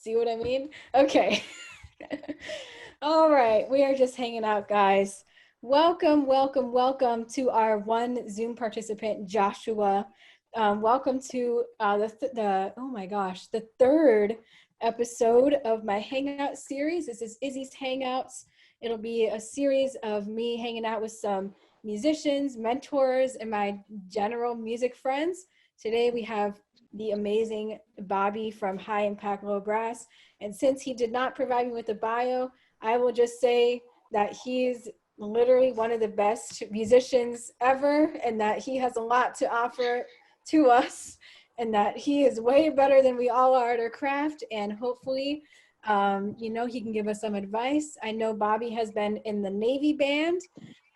See what I mean? Okay. All right, we are just hanging out, guys. Welcome, welcome, welcome to our one Zoom participant, Joshua. Welcome to oh my gosh, the third episode of my Hangout series. This is Izzy's Hangouts. It'll be a series of me hanging out with some musicians, mentors, and my general music friends. Today we have the amazing Bobby from High Impact Low Brass. And since he did not provide me with a bio, I will just say that he's literally one of the best musicians ever, and that he has a lot to offer to us, and that he is way better than we all are at our craft. And hopefully, he can give us some advice. I know Bobby has been in the Navy band.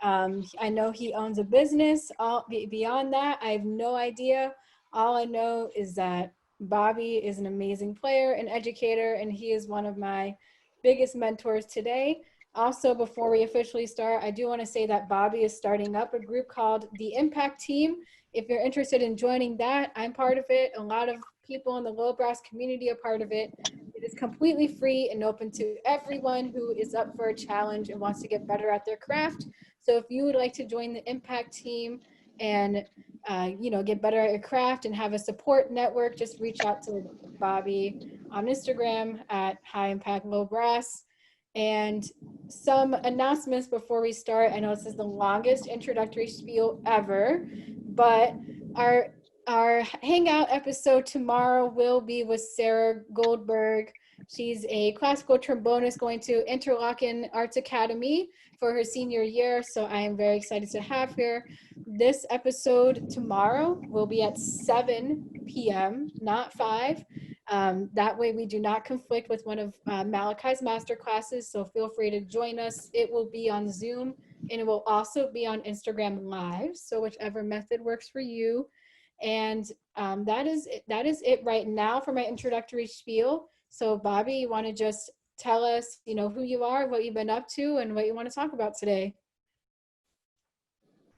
I know he owns a business. Beyond that, I have no idea. All I know is that Bobby is an amazing player and educator, and he is one of my biggest mentors today. Also, before we officially start, I do want to say that Bobby is starting up a group called the Impact Team. If you're interested in joining that, I'm part of it. A lot of people in the low brass community are part of it. It is completely free and open to everyone who is up for a challenge and wants to get better at their craft. So if you would like to join the Impact Team and get better at your craft and have a support network, just reach out to Bobby on Instagram at High Impact Low Brass. And some announcements before we start. I know this is the longest introductory spiel ever, but our hangout episode tomorrow will be with Sarah Goldberg. She's a classical trombonist going to Interlochen Arts Academy for her senior year, so I am very excited to have her. This episode tomorrow will be at 7 p.m., not 5. That way we do not conflict with one of Malachi's master classes, so feel free to join us. It will be on Zoom, and it will also be on Instagram Live, so whichever method works for you. And that is it right now for my introductory spiel. So Bobby, you want to just tell us, who you are, what you've been up to, and what you want to talk about today?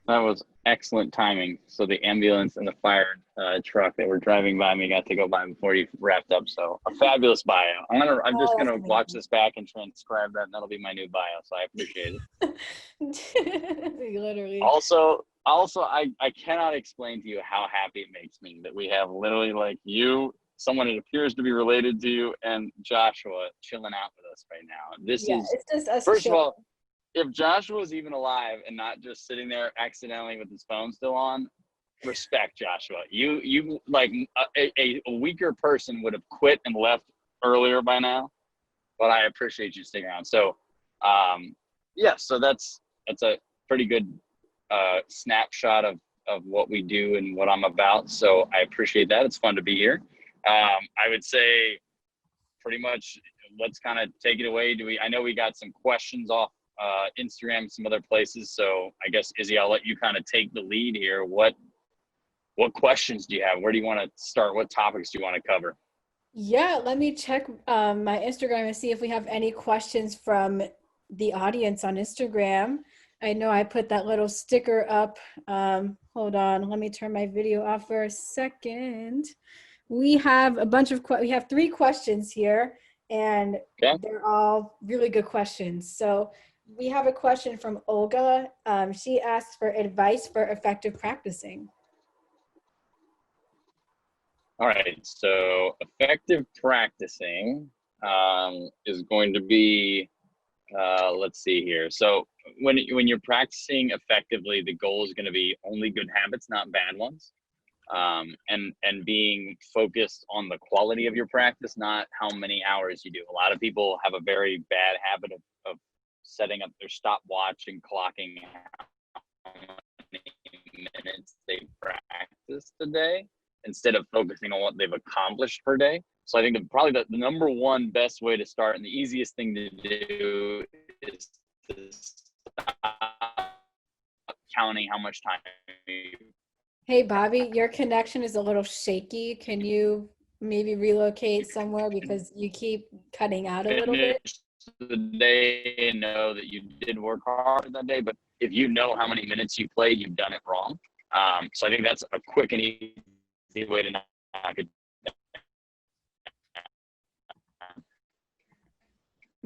That was excellent timing. So the ambulance and the fire truck that were driving by me got to go by before you wrapped up. So a fabulous bio. I'm just gonna watch this back and transcribe that, and that'll be my new bio. So I appreciate it. Literally. Also, I cannot explain to you how happy it makes me that we have literally like you, someone that appears to be related to you, and Joshua chilling out with us right now. This is it's just us. First of all, if Joshua was even alive and not just sitting there accidentally with his phone still on, respect, Joshua. You like a weaker person would have quit and left earlier by now, but I appreciate you sticking around. So, so that's a pretty good snapshot of what we do and what I'm about. So I appreciate that. It's fun to be here. I would say pretty much let's kind of take it away. I know we got some questions off Instagram, some other places. So I guess, Izzy, I'll let you kind of take the lead here. What questions do you have? Where do you want to start? What topics do you want to cover? Yeah, let me check my Instagram and see if we have any questions from the audience on Instagram. I know I put that little sticker up. Hold on, let me turn my video off for a second. We have we have 3 questions here, and They're all really good questions. So we have a question from Olga. She asks for advice for effective practicing. All right, so effective practicing is going to be, let's see here. So when you're practicing effectively, the goal is going to be only good habits, not bad ones. And being focused on the quality of your practice, not how many hours you do. A lot of people have a very bad habit of setting up their stopwatch and clocking how many minutes they practice a day instead of focusing on what they've accomplished per day. So I think probably the number one best way to start and the easiest thing to do is to stop counting how much time you. Hey, Bobby, your connection is a little shaky. Can you maybe relocate somewhere because you keep cutting out a little bit? The day and know that you did work hard that day, but if you know how many minutes you played, you've done it wrong. So I think that's a quick and easy way to knock it down.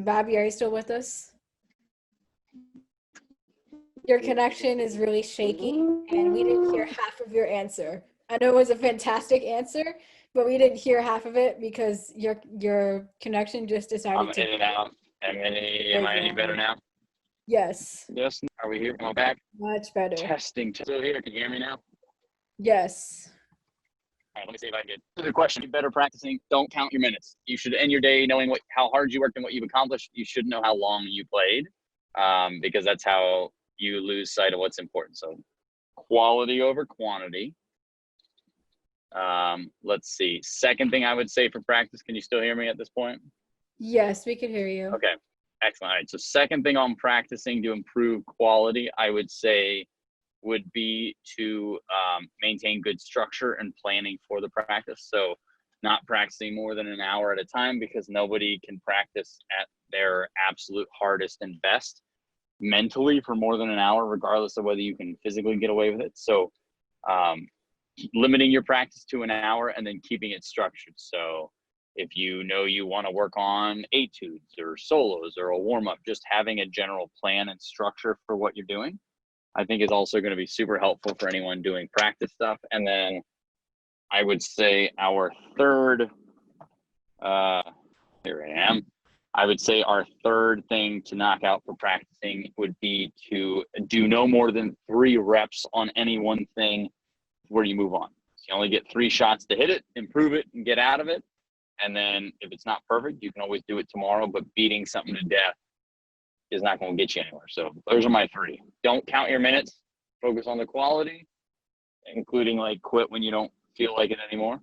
Bobby, are you still with us? Your connection is really shaky, and we didn't hear half of your answer. I know it was a fantastic answer, but we didn't hear half of it because your connection just I'm decided to. in and out. Am I any better now? Yes, Yes. Are we here? Am I back? much better. Testing. Still here? Can you hear me now? Yes. All right, let me see if I can get to the question. Better practicing. Don't count your minutes. You should end your day knowing how hard you worked and what you've accomplished. You should know how long you played, because that's how you lose sight of what's important. So quality over quantity. Let's see. Second thing I would say for practice. Can you still hear me at this point? Yes, we could hear you. Okay. Excellent. All right. So second thing on practicing to improve quality, I would say would be to maintain good structure and planning for the practice. So not practicing more than an hour at a time, because nobody can practice at their absolute hardest and best mentally for more than an hour, regardless of whether you can physically get away with it. So limiting your practice to an hour and then keeping it structured. So if you know you want to work on etudes or solos or a warm-up, just having a general plan and structure for what you're doing, I think is also going to be super helpful for anyone doing practice stuff. And then I would say our third, here I am. I would say our third thing to knock out for practicing would be to do no more than 3 reps on any one thing where you move on. So you only get 3 shots to hit it, improve it, and get out of it. And then if it's not perfect, you can always do it tomorrow, but beating something to death is not going to get you anywhere. So those are my 3. Don't count your minutes. Focus on the quality, including like quit when you don't feel like it anymore.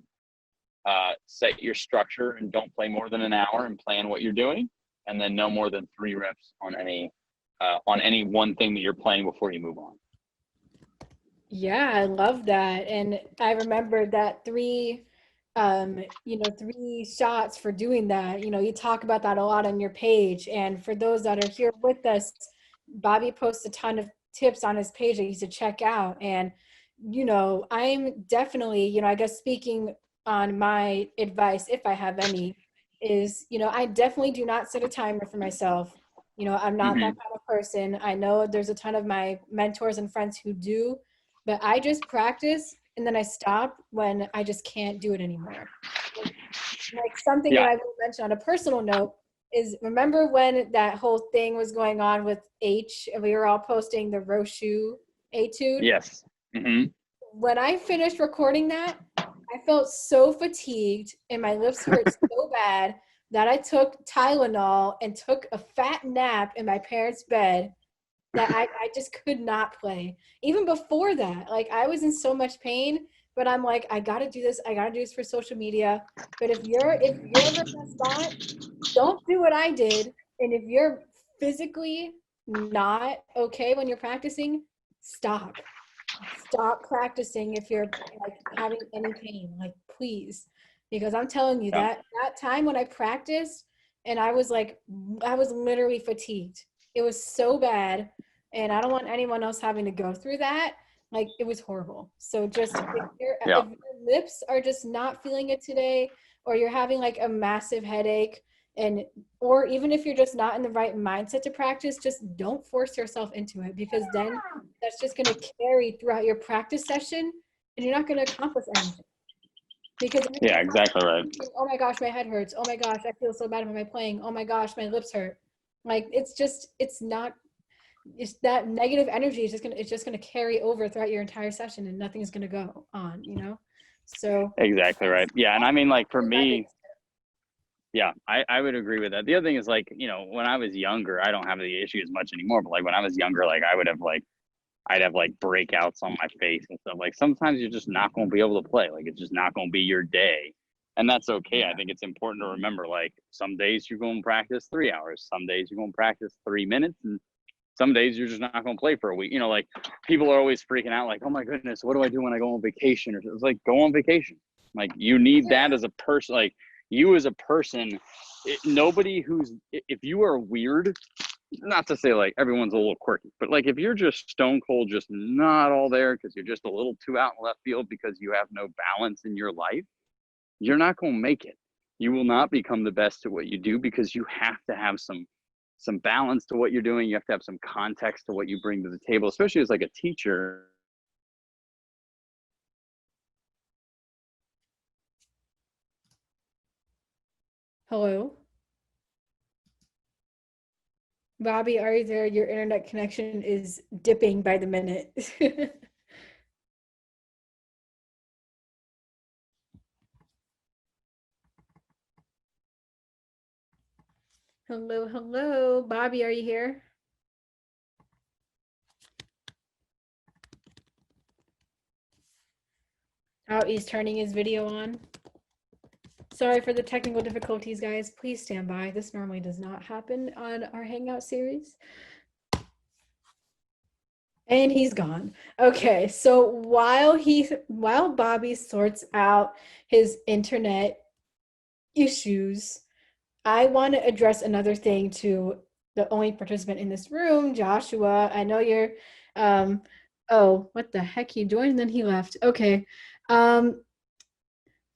Set your structure and don't play more than an hour and plan what you're doing. And then no more than 3 reps on any one thing that you're playing before you move on. Yeah, I love that. And I remember that 3 3 shots for doing that. You talk about that a lot on your page. And for those that are here with us, Bobby posts a ton of tips on his page that you should check out. And, I'm definitely, I guess speaking on my advice, if I have any, is, I definitely do not set a timer for myself. I'm not that kind of person. I know there's a ton of my mentors and friends who do, but I just practice and then I stop when I just can't do it anymore. Like something that I will mention on a personal note is, remember when that whole thing was going on with H and we were all posting the Roshu etude? Yes. When I finished recording that, I felt so fatigued and my lips hurt so bad that I took Tylenol and took a fat nap in my parents' bed that I just could not play. Even before that, like I was in so much pain, but I'm like, I gotta do this. I gotta do this for social media. But if you're ever in that spot, don't do what I did. And if you're physically not okay when you're practicing, stop. Stop practicing if you're like having any pain. Like please. Because I'm telling you that time when I practiced and I was literally fatigued. It was so bad. And I don't want anyone else having to go through that. Like it was horrible. So just if your lips are just not feeling it today, or you're having like a massive headache, or even if you're just not in the right mindset to practice, just don't force yourself into it, because then that's just going to carry throughout your practice session and you're not going to accomplish anything. Because exactly right. Oh my gosh, my head hurts. Oh my gosh, I feel so bad when I'm playing. Oh my gosh, my lips hurt. Like it's that negative energy is just gonna carry over throughout your entire session and nothing's gonna go on, So exactly right. Yeah, and I mean, like for me, I would agree with that. The other thing is, like, when I was younger, I don't have the issue as much anymore, but like when I was younger, like I'd have like breakouts on my face and stuff. Like sometimes you're just not going to be able to play. Like it's just not going to be your day. And that's okay. I think it's important to remember, like some days you're going to practice 3 hours. Some days you're going to practice 3 minutes. And some days you're just not going to play for a week. Like people are always freaking out. Like, oh my goodness, what do I do when I go on vacation? Or it's like, go on vacation. Like you need that as a person. Like you as a person, if you are weird, not to say like everyone's a little quirky, but like if you're just stone cold, just not all there because you're just a little too out in left field because you have no balance in your life, you're not going to make it. You will not become the best at what you do because you have to have some some balance to what you're doing. You have to have some context to what you bring to the table, especially as like a teacher. Hello? Bobby, are you there? Your internet connection is dipping by the minute. Hello, hello. Bobby, are you here? Oh, he's turning his video on. Sorry for the technical difficulties, guys. Please stand by. This normally does not happen on our Hangout series. And he's gone. Okay, so while Bobby sorts out his internet issues, I want to address another thing to the only participant in this room, Joshua. I know you're oh, what the heck? He joined and then he left. Okay. Um,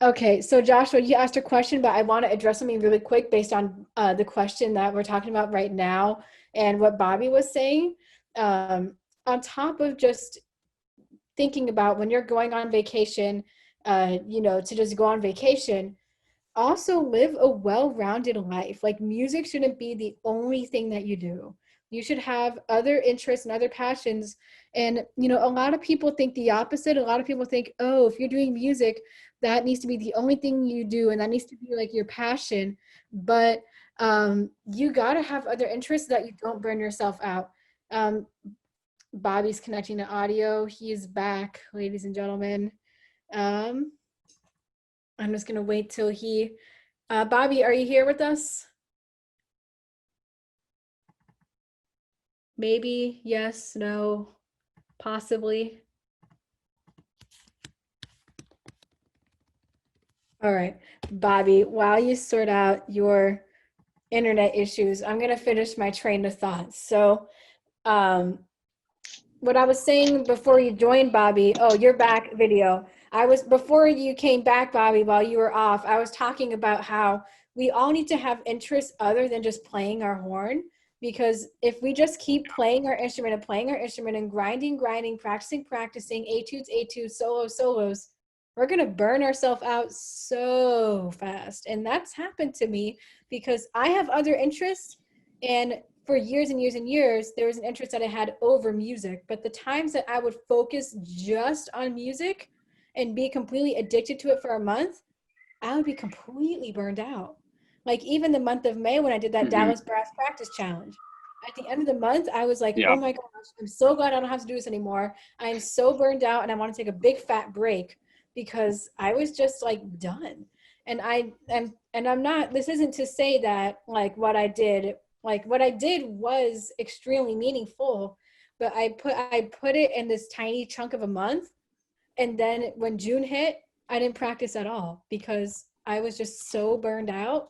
okay, so Joshua, you asked a question, but I want to address something really quick based on the question that we're talking about right now and what Bobby was saying. On top of just thinking about when you're going on vacation, to just go on vacation, also live a well-rounded life. Like music shouldn't be the only thing that you do. You should have other interests and other passions. And, a lot of people think the opposite. A lot of people think, oh, if you're doing music, that needs to be the only thing you do. And that needs to be like your passion. But you got to have other interests so that you don't burn yourself out. Bobby's connecting to audio. He's back, ladies and gentlemen. I'm just going to wait till he Bobby, are you here with us? Maybe, yes, no, possibly. All right, Bobby, while you sort out your internet issues, I'm going to finish my train of thought. So, what I was saying before you joined, Bobby, oh, you're back video. Before you came back, Bobby, while you were off, I was talking about how we all need to have interests other than just playing our horn. Because if we just keep playing our instrument and grinding, practicing, etudes, solos, we're going to burn ourselves out so fast. And that's happened to me because I have other interests, and for years and years and years, there was an interest that I had over music. But the times that I would focus just on music and be completely addicted to it for a month, I would be completely burned out. Like even the month of May when I did that Dallas Brass Practice Challenge. At the end of the month, I was like, Yeah. oh my gosh, I'm so glad I don't have to do this anymore. I am so burned out and I want to take a big fat break because I was just like done. And I'm not, this isn't to say that like what I did was extremely meaningful, but I put it in this tiny chunk of a month. And then when June hit, I didn't practice at all because I was just so burned out.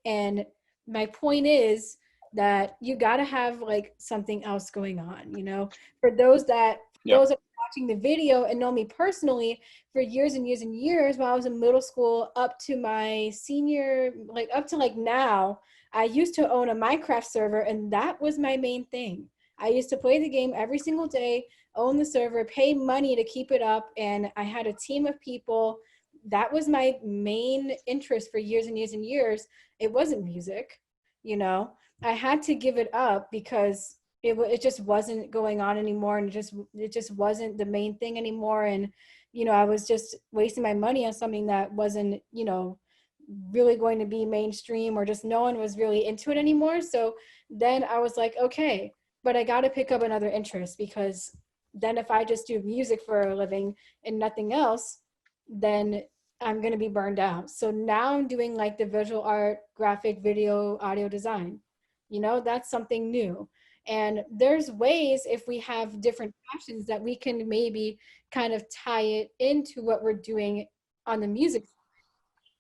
And my point is that you got to have like something else going on, for those that are watching the video and know me personally, for years and years and years while I was in middle school up to my senior, like up to like now, I used to own a Minecraft server and that was my main thing. I used to play the game every single day, own the server, pay money to keep it up, and I had a team of people. That was my main interest for years and years and years. It wasn't music, I had to give it up because it just wasn't going on anymore, and it just wasn't the main thing anymore. And I was just wasting my money on something that wasn't really going to be mainstream, or just no one was really into it anymore. So then I was like, okay, but I got to pick up another interest, because then if I just do music for a living and nothing else, then I'm going to be burned out. So now I'm doing like the visual art, graphic, video, audio design. That's something new. And there's ways, if we have different passions, that we can maybe kind of tie it into what we're doing on the music.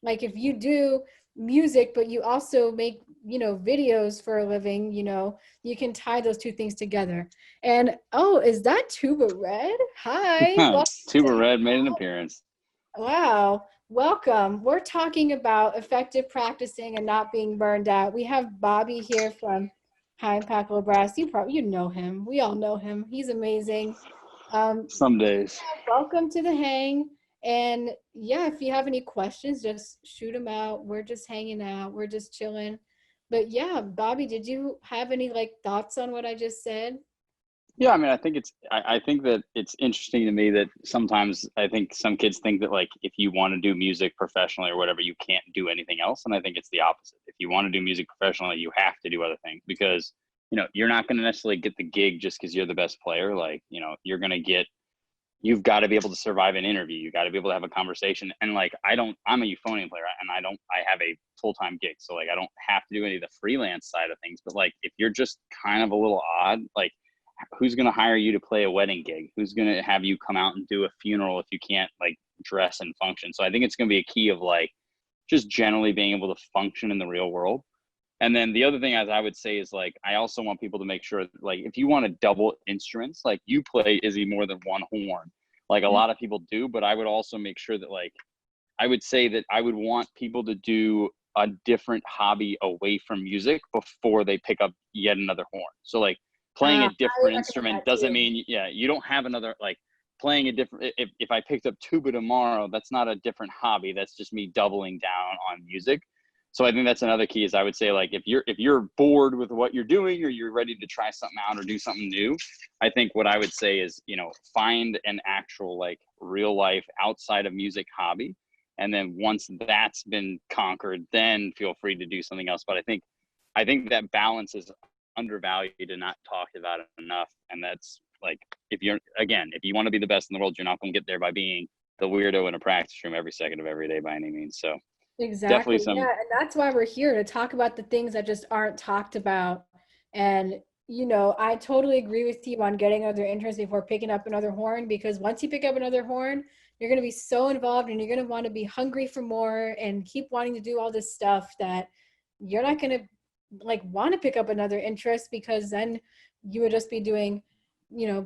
Like if you do music, but you also make, videos for a living, you can tie those two things together. And oh, is that Tuba Red? Hi. Tuba Red made an appearance. Wow. Welcome. We're talking about effective practicing and not being burned out. We have Bobby here from Hi, Paco Brass. You know him. We all know him. He's amazing. Some days. Welcome to the hang. And yeah, if you have any questions, just shoot them out. We're just hanging out. We're just chilling. But yeah, Bobby, did you have any like thoughts on what I just said? Yeah, I mean, I think that it's interesting to me that sometimes I think some kids think that like if you want to do music professionally or whatever, you can't do anything else. And I think it's the opposite. If you want to do music professionally, you have to do other things because, you're not going to necessarily get the gig just because you're the best player. Like, you've got to be able to survive an interview. You got to be able to have a conversation. And like, I'm a euphonium player and I have a full-time gig. So like, I don't have to do any of the freelance side of things, but like, if you're just kind of a little odd, like who's going to hire you to play a wedding gig? Who's going to have you come out and do a funeral if you can't like dress and function? So I think it's going to be a key of like, just generally being able to function in the real world. And then the other thing, as I would say, is like, I also want people to make sure that, like, if you want to double instruments, like you play Izzy more than one horn, like a lot of people do, but I would also make sure that like, I would say that I would want people to do a different hobby away from music before they pick up yet another horn. So like playing a I different recommend instrument that doesn't too. mean, yeah, you don't have another, like playing a different, if I picked up tuba tomorrow, that's not a different hobby. That's just me doubling down on music. So I think that's another key is I would say like if you're bored with what you're doing or you're ready to try something out or do something new, I think what I would say is, find an actual like real life outside of music hobby. And then once that's been conquered, then feel free to do something else. But I think that balance is undervalued and not talked about enough. And that's like, if you want to be the best in the world, you're not going to get there by being the weirdo in a practice room every second of every day by any means. So definitely Exactly. Yeah. some. And that's why we're here to talk about the things that just aren't talked about. And, I totally agree with you on getting other interests before picking up another horn, because once you pick up another horn, you're going to be so involved and you're going to want to be hungry for more and keep wanting to do all this stuff that you're not going to like want to pick up another interest, because then you would just be doing,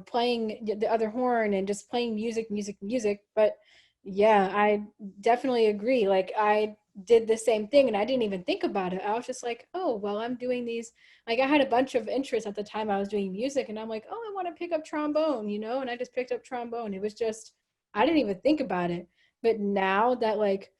playing the other horn and just playing music, music, music. But yeah, I definitely agree. Like I did the same thing and I didn't even think about it. I was just like, oh, well, I'm doing these. Like I had a bunch of interests at the time I was doing music and I'm like, oh, I want to pick up trombone, and I just picked up trombone. It was just, I didn't even think about it. But now that like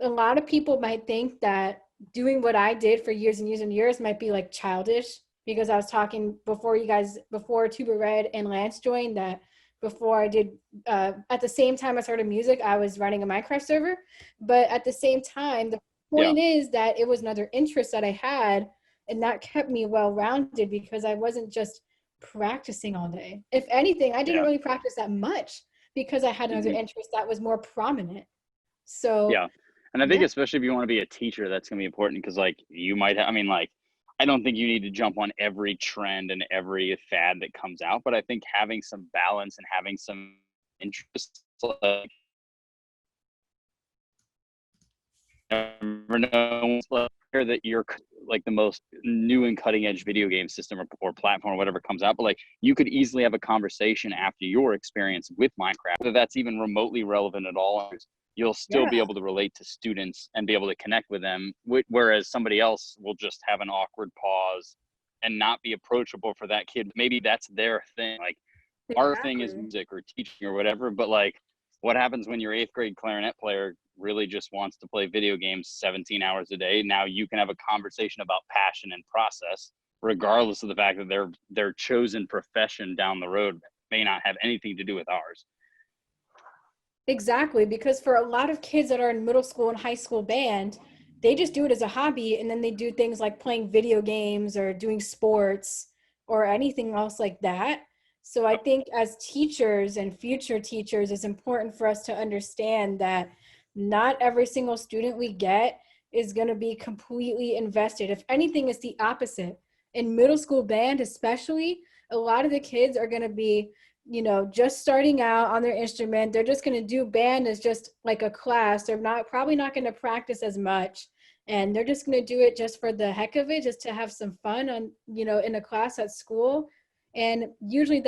a lot of people might think that doing what I did for years and years and years might be like childish, because I was talking before Tuba Red and Lance joined, that before I did, at the same time I started music, I was running a Minecraft server. But at the same time, the Yeah. point is that it was another interest that I had, and that kept me well rounded because I wasn't just practicing all day. If anything, I didn't Yeah. really practice that much because I had another Hmm. interest that was more prominent. So Yeah. And I think yeah. especially if you want to be a teacher, that's going to be important because like you might have, I mean, like, I don't think you need to jump on every trend and every fad that comes out, but I think having some balance and having some interest, like, never know that you're like the most new and cutting edge video game system or platform or whatever comes out, but like you could easily have a conversation after your experience with Minecraft, whether that's even remotely relevant at all. You'll still be Yeah. able to relate to students and be able to connect with them, whereas somebody else will just have an awkward pause and not be approachable for that kid. Maybe that's their thing. Like our thing is Exactly. music or teaching or whatever, but like what happens when your eighth grade clarinet player really just wants to play video games 17 hours a day? Now you can have a conversation about passion and process, regardless of the fact that their chosen profession down the road may not have anything to do with ours. Exactly, because for a lot of kids that are in middle school and high school band, they just do it as a hobby and then they do things like playing video games or doing sports or anything else like that. So I think as teachers and future teachers, it's important for us to understand that not every single student we get is going to be completely invested. If anything, it's the opposite. In middle school band, especially, a lot of the kids are going to be, just starting out on their instrument. They're just going to do band as just like a class. They're probably not going to practice as much. And they're just going to do it just for the heck of it, just to have some fun in a class at school. And usually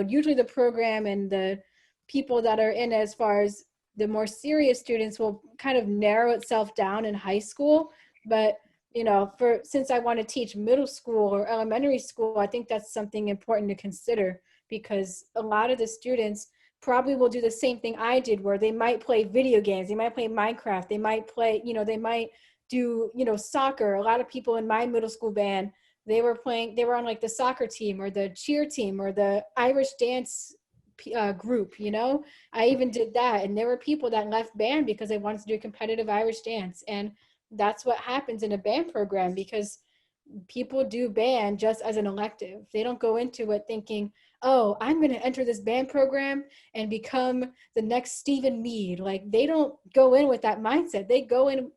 usually the program and the people that are in, as far as the more serious students, will kind of narrow itself down in high school. But since I want to teach middle school or elementary school, I think that's something important to consider, because a lot of the students probably will do the same thing I did, where they might play video games, they might play Minecraft, they might play, they might do, soccer. A lot of people in my middle school band, they were on like the soccer team or the cheer team or the Irish dance group. I even did that, and there were people that left band because they wanted to do competitive Irish dance. And that's what happens in a band program, because people do band just as an elective. They don't go into it thinking, oh, I'm going to enter this band program and become the next Stephen Mead. Like, they don't go in with that mindset. They go in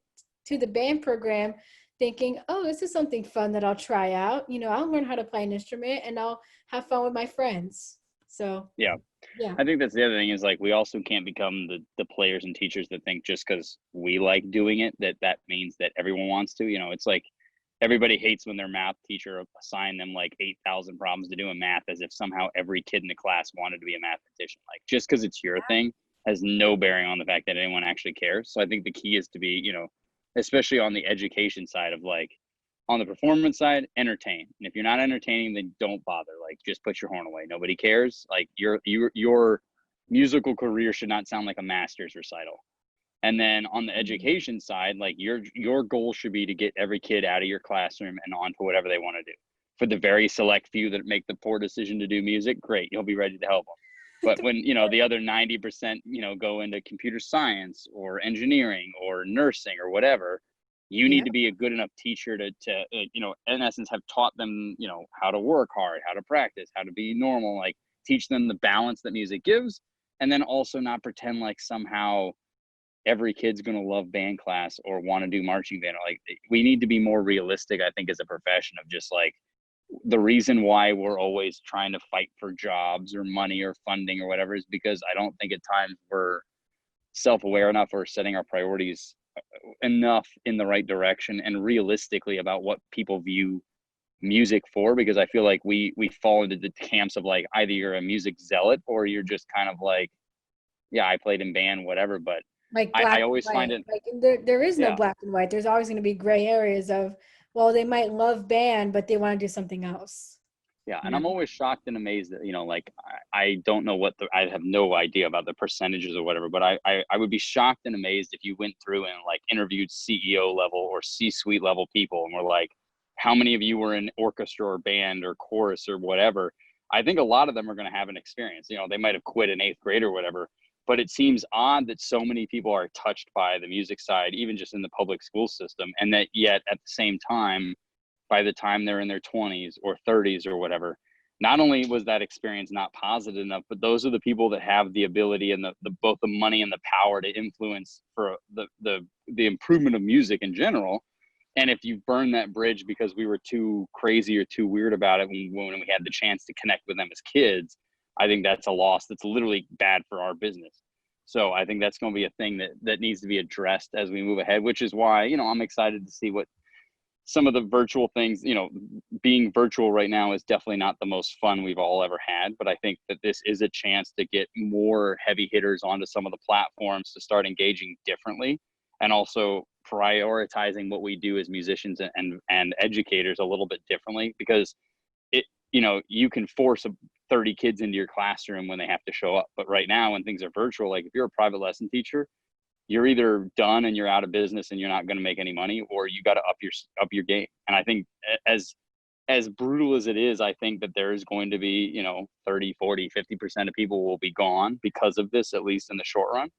to the band program thinking, oh, this is something fun that I'll try out. I'll learn how to play an instrument and I'll have fun with my friends. So Yeah. yeah. I think that's the other thing, is like, we also can't become the players and teachers that think just because we like doing it, that means that everyone wants to. It's like everybody hates when their math teacher assigned them like 8,000 problems to do in math, as if somehow every kid in the class wanted to be a mathematician. Like, just because it's your thing has no bearing on the fact that anyone actually cares. So I think the key is to be, especially on the education side of, like, on the performance side, entertain. And if you're not entertaining, then don't bother. Like, just put your horn away. Nobody cares. Like, your musical career should not sound like a master's recital. And then on the education side, like, your goal should be to get every kid out of your classroom and onto whatever they want to do. For the very select few that make the poor decision to do music, great, you'll be ready to help them. But when, the other 90%, go into computer science or engineering or nursing or whatever, you need Yeah. to be a good enough teacher to in essence, have taught them, how to work hard, how to practice, how to be normal, like, teach them the balance that music gives. And then also not pretend like somehow every kid's going to love band class or want to do marching band. Like, we need to be more realistic, I think, as a profession, of just like, the reason why we're always trying to fight for jobs or money or funding or whatever is because I don't think at times we're self-aware enough or setting our priorities enough in the right direction and realistically about what people view music for. Because I feel like we fall into the camps of, like, either you're a music zealot or you're just kind of like, yeah, I played in band, whatever. But Like I black and always find white. it, Like, there is no yeah, black and white. There's always going to be gray areas of, well, they might love band, but they want to do something else. yeah. You And know? I'm always shocked and amazed that, like, I don't know I have no idea about the percentages or whatever, but I would be shocked and amazed if you went through and, like, interviewed CEO level or C-suite level people and were like, how many of you were in orchestra or band or chorus or whatever? I think a lot of them are going to have an experience. They might have quit in eighth grade or whatever, but it seems odd that so many people are touched by the music side, even just in the public school system. And that yet at the same time, by the time they're in their 20s or 30s or whatever, not only was that experience not positive enough, but those are the people that have the ability and the both the money and the power to influence for the improvement of music in general. And if you burn that bridge because we were too crazy or too weird about it when we had the chance to connect with them as kids, I think that's a loss that's literally bad for our business. So I think that's going to be a thing that needs to be addressed as we move ahead, which is why, I'm excited to see what some of the virtual things. Being virtual right now is definitely not the most fun we've all ever had, but I think that this is a chance to get more heavy hitters onto some of the platforms to start engaging differently, and also prioritizing what we do as musicians and educators a little bit differently. Because it you can force 30 kids into your classroom when they have to show up, but right now when things are virtual, like, if you're a private lesson teacher, you're either done and you're out of business and you're not going to make any money, or you got to up your game. And I think, as brutal as it is, I think that there is going to be, 30, 40, 50% of people will be gone because of this, at least in the short run.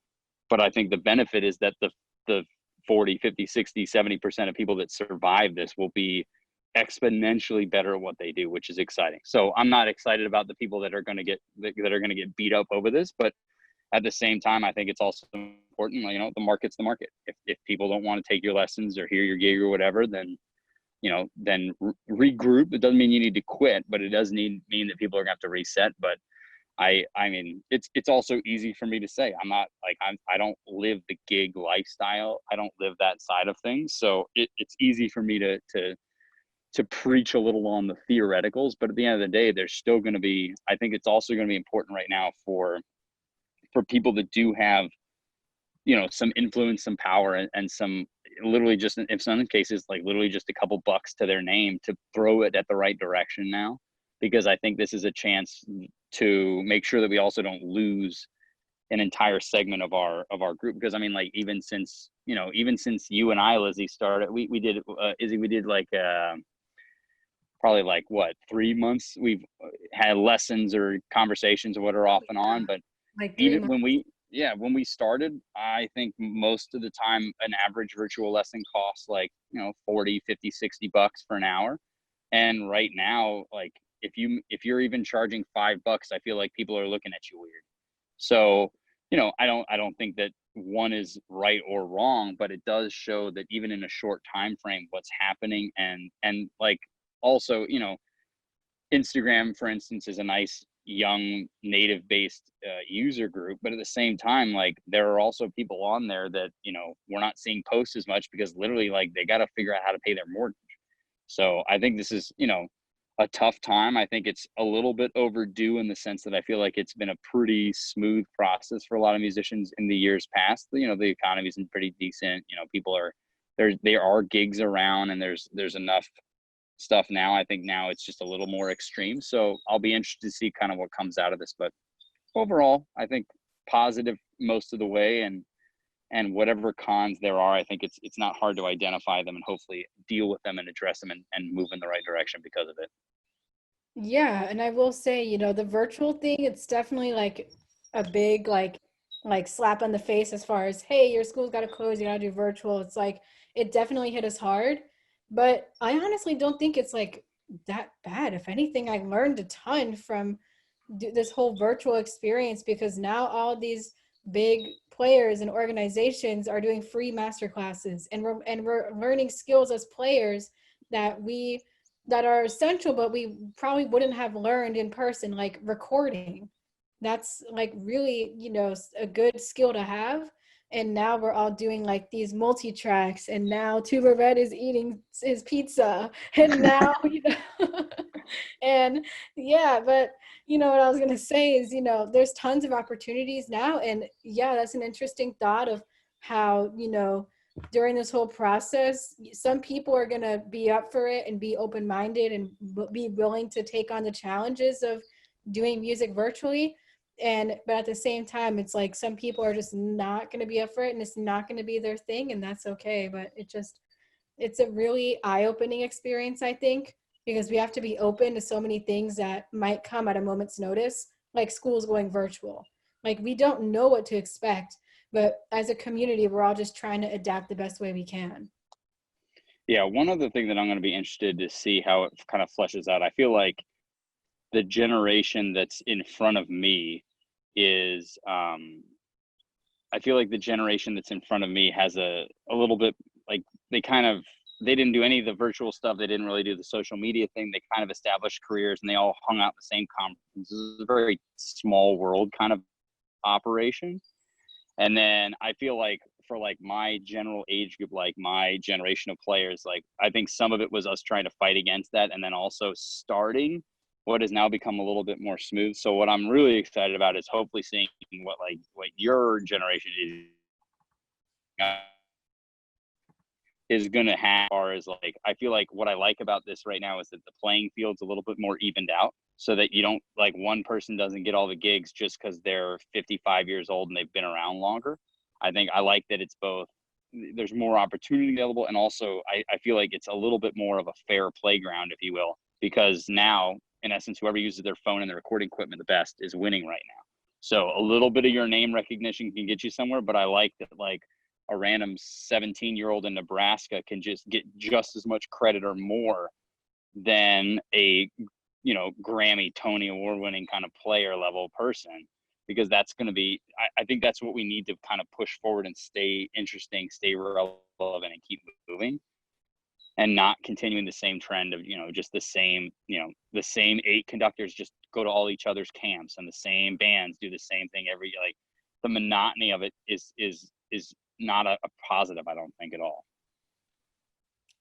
But I think the benefit is that the 40, 50, 60, 70% of people that survive this will be exponentially better at what they do, which is exciting. So I'm not excited about the people that are going to get beat up over this, but at the same time, I think it's also important, the market's the market. If people don't want to take your lessons or hear your gig or whatever, then, regroup. It doesn't mean you need to quit, but it does mean that people are going to have to reset. But I mean, it's also easy for me to say. I'm not like, I don't live the gig lifestyle. I don't live that side of things. So it's easy for me to preach a little on the theoreticals, but at the end of the day, there's still going to be, I think it's also going to be important right now for people that do have, some influence, some power, and some, literally just in some cases, like literally just a couple bucks to their name to throw it at the right direction now, because I think this is a chance to make sure that we also don't lose an entire segment of our group. Because I mean, like, even since you and I, Lizzie, started, we did Izzy, we did like probably like what, 3 months we've had lessons or conversations or whatever off and on. But Like three even months. when we started, I think most of the time an average virtual lesson costs like 40, 50, 60 bucks for an hour. And right now, like, if you're even charging $5, I feel like people are looking at you weird. So I don't think that one is right or wrong, but it does show that even in a short time frame, what's happening. And like, also, Instagram, for instance, is a nice young native based user group, but at the same time, like, there are also people on there that we're not seeing post as much because literally, like, they got to figure out how to pay their mortgage. So I think this is a tough time. I think it's a little bit overdue in the sense that I feel like it's been a pretty smooth process for a lot of musicians in the years past. The economy's been pretty decent. People are there are gigs around, and there's enough stuff now. I think now it's just a little more extreme. So I'll be interested to see kind of what comes out of this. But overall, I think positive most of the way, and whatever cons there are, I think it's not hard to identify them and hopefully deal with them and address them and move in the right direction because of it. Yeah, and I will say, the virtual thing, it's definitely like a big like slap on the face as far as, hey, your school's got to close, you got to do virtual. It's like it definitely hit us hard, but I honestly don't think it's like that bad. If anything, I learned a ton from this whole virtual experience because now all these big players and organizations are doing free master classes, and we're learning skills as players that we that are essential, but we probably wouldn't have learned in person, like recording. That's like really, a good skill to have. And now we're all doing like these multi-tracks, and now Tuba Red is eating his pizza, and now, and yeah, but what I was gonna say is, there's tons of opportunities now, and yeah, that's an interesting thought of how, during this whole process, some people are going to be up for it and be open-minded and be willing to take on the challenges of doing music virtually. But at the same time, it's like some people are just not going to be up for it, and it's not going to be their thing, and that's okay. But it's a really eye-opening experience, I think, because we have to be open to so many things that might come at a moment's notice, like schools going virtual. Like, we don't know what to expect, but as a community, we're all just trying to adapt the best way we can. Yeah, one other thing that I'm going to be interested to see how it kind of fleshes out. I feel like the generation that's in front of me is I feel like the generation that's in front of me has a little bit, like, they didn't do any of the virtual stuff. They didn't really do the social media thing. They kind of established careers, and they all hung out in the same conferences. It was a very small world kind of operation. And then I feel like for like my general age group, like my generation of players, like, I think some of it was us trying to fight against that, and then also starting what has now become a little bit more smooth. So what I'm really excited about is hopefully seeing what your generation is going to have, as far as, like, I feel like what I like about this right now is that the playing field's a little bit more evened out, so that you don't, like, one person doesn't get all the gigs just because they're 55 years old and they've been around longer. I think I like that it's both, there's more opportunity available, and also I feel like it's a little bit more of a fair playground, if you will, because now, in essence, whoever uses their phone and their recording equipment the best is winning right now. So a little bit of your name recognition can get you somewhere, but I like that, like, a random 17-year-old in Nebraska can just get just as much credit or more than a Grammy, Tony Award winning kind of player level person, because that's going to be, I think that's what we need to kind of push forward and stay interesting, stay relevant, and keep moving, and not continuing the same trend of just the same 8 conductors just go to all each other's camps, and the same bands do the same thing every, like, the monotony of it is not a positive, I don't think, at all.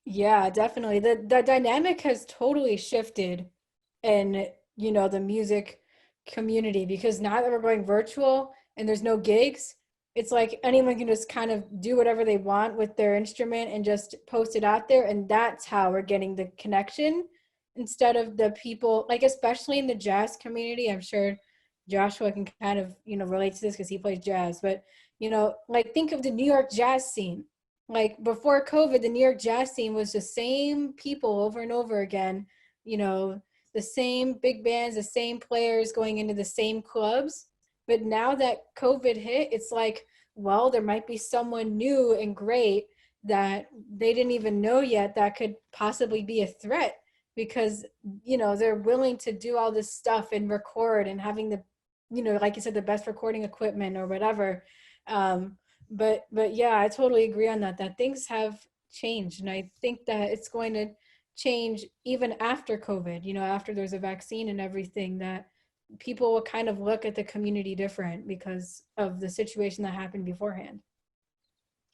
Yeah, definitely. The dynamic has totally shifted in, the music community, because now that we're going virtual and there's no gigs, it's like anyone can just kind of do whatever they want with their instrument and just post it out there, and that's how we're getting the connection, instead of the people, like especially in the jazz community. I'm sure Joshua can kind of, relate to this because he plays jazz. But like, think of the New York jazz scene. Like before COVID, the New York jazz scene was the same people over and over again, you know the same big bands, the same players going into the same clubs. But now that COVID hit, it's like, well, there might be someone new and great that they didn't even know yet that could possibly be a threat, because they're willing to do all this stuff and record and having the, like you said, the best recording equipment or whatever. But yeah, I totally agree on that things have changed, and I think that it's going to change even after COVID, after there's a vaccine and everything, that people will kind of look at the community different because of the situation that happened beforehand.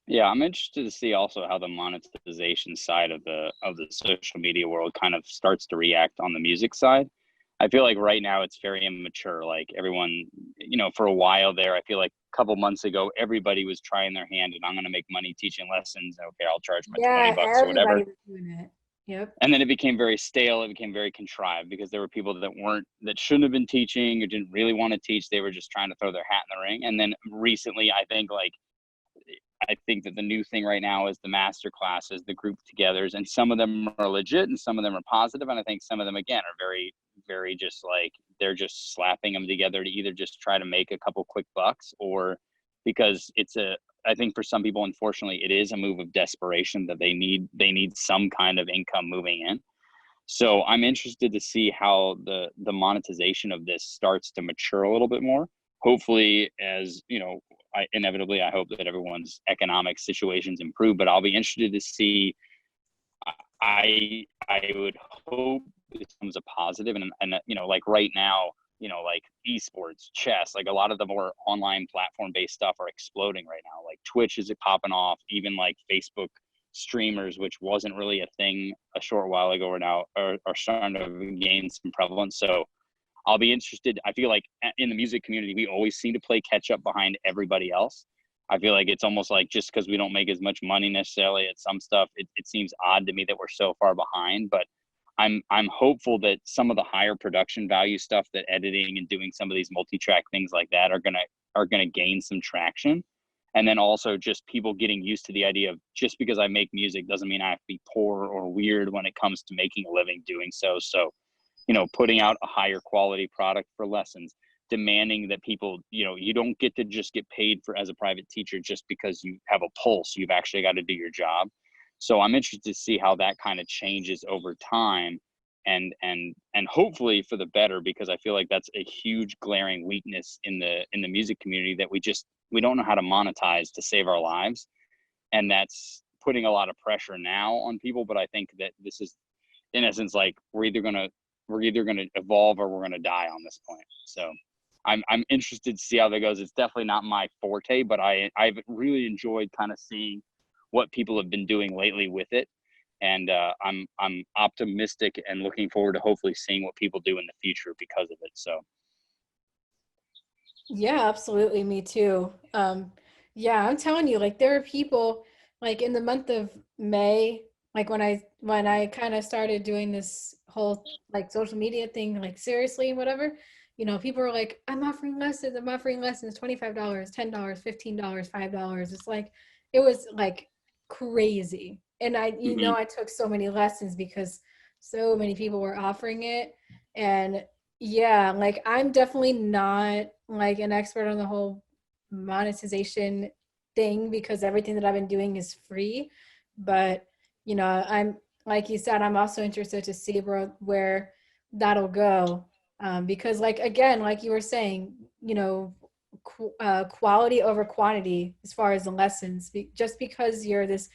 Yeah, I'm interested to see also how the monetization side of the social media world kind of starts to react on the music side. I feel like right now it's very immature. Like everyone, for a while there, I feel like a couple months ago, everybody was trying their hand and I'm going to make money teaching lessons. Okay, I'll charge my 20 Yeah, bucks or everybody whatever. was doing it. Yep. And then it became very stale. It became very contrived because there were people that shouldn't have been teaching or didn't really want to teach. They were just trying to throw their hat in the ring. And then recently, I think that the new thing right now is the master classes, the group togethers, and some of them are legit and some of them are positive. And I think some of them, again, are very, very just like they're just slapping them together to either just try to make a couple quick bucks, or because I think for some people, unfortunately, it is a move of desperation that they need some kind of income moving in. So I'm interested to see how the monetization of this starts to mature a little bit more. Hopefully, as inevitably, I hope that everyone's economic situations improve. But I'll be interested to see. I would hope it becomes a positive, and like right now, like esports, chess, like a lot of the more online platform based stuff are exploding right now. Like Twitch is popping off, even like Facebook streamers, which wasn't really a thing a short while ago, are starting to gain some prevalence. So I'll be interested. I feel like in the music community, we always seem to play catch up behind everybody else. I feel like it's almost like just because we don't make as much money necessarily at some stuff, it seems odd to me that we're so far behind. But I'm hopeful that some of the higher production value stuff, that editing and doing some of these multi-track things like that are gonna gain some traction. And then also just people getting used to the idea of just because I make music doesn't mean I have to be poor or weird when it comes to making a living doing so. So putting out a higher quality product for lessons, demanding that people, you don't get to just get paid for as a private teacher just because you have a pulse. You've actually got to do your job. So I'm interested to see how that kind of changes over time, and hopefully for the better, because I feel like that's a huge glaring weakness in the music community, that we don't know how to monetize to save our lives. And that's putting a lot of pressure now on people. But I think that this is, in essence, like we're either going to evolve or we're going to die on this point. So I'm interested to see how that goes. It's definitely not my forte, but I've really enjoyed kind of seeing what people have been doing lately with it. And I'm optimistic and looking forward to hopefully seeing what people do in the future because of it. So Yeah, absolutely. Me too. Yeah, I'm telling you, like there are people like in the month of May, like when I kind of started doing this whole like social media thing, like seriously and whatever, people are like, I'm offering lessons, $25, $10, $15, $5. It's like it was like crazy. And I took so many lessons because so many people were offering it. And yeah, like I'm definitely not like an expert on the whole monetization thing because everything that I've been doing is free. But, I'm like you said, I'm also interested to see where that'll go. Because like again, like you were saying, quality over quantity as far as the lessons. Just because you're this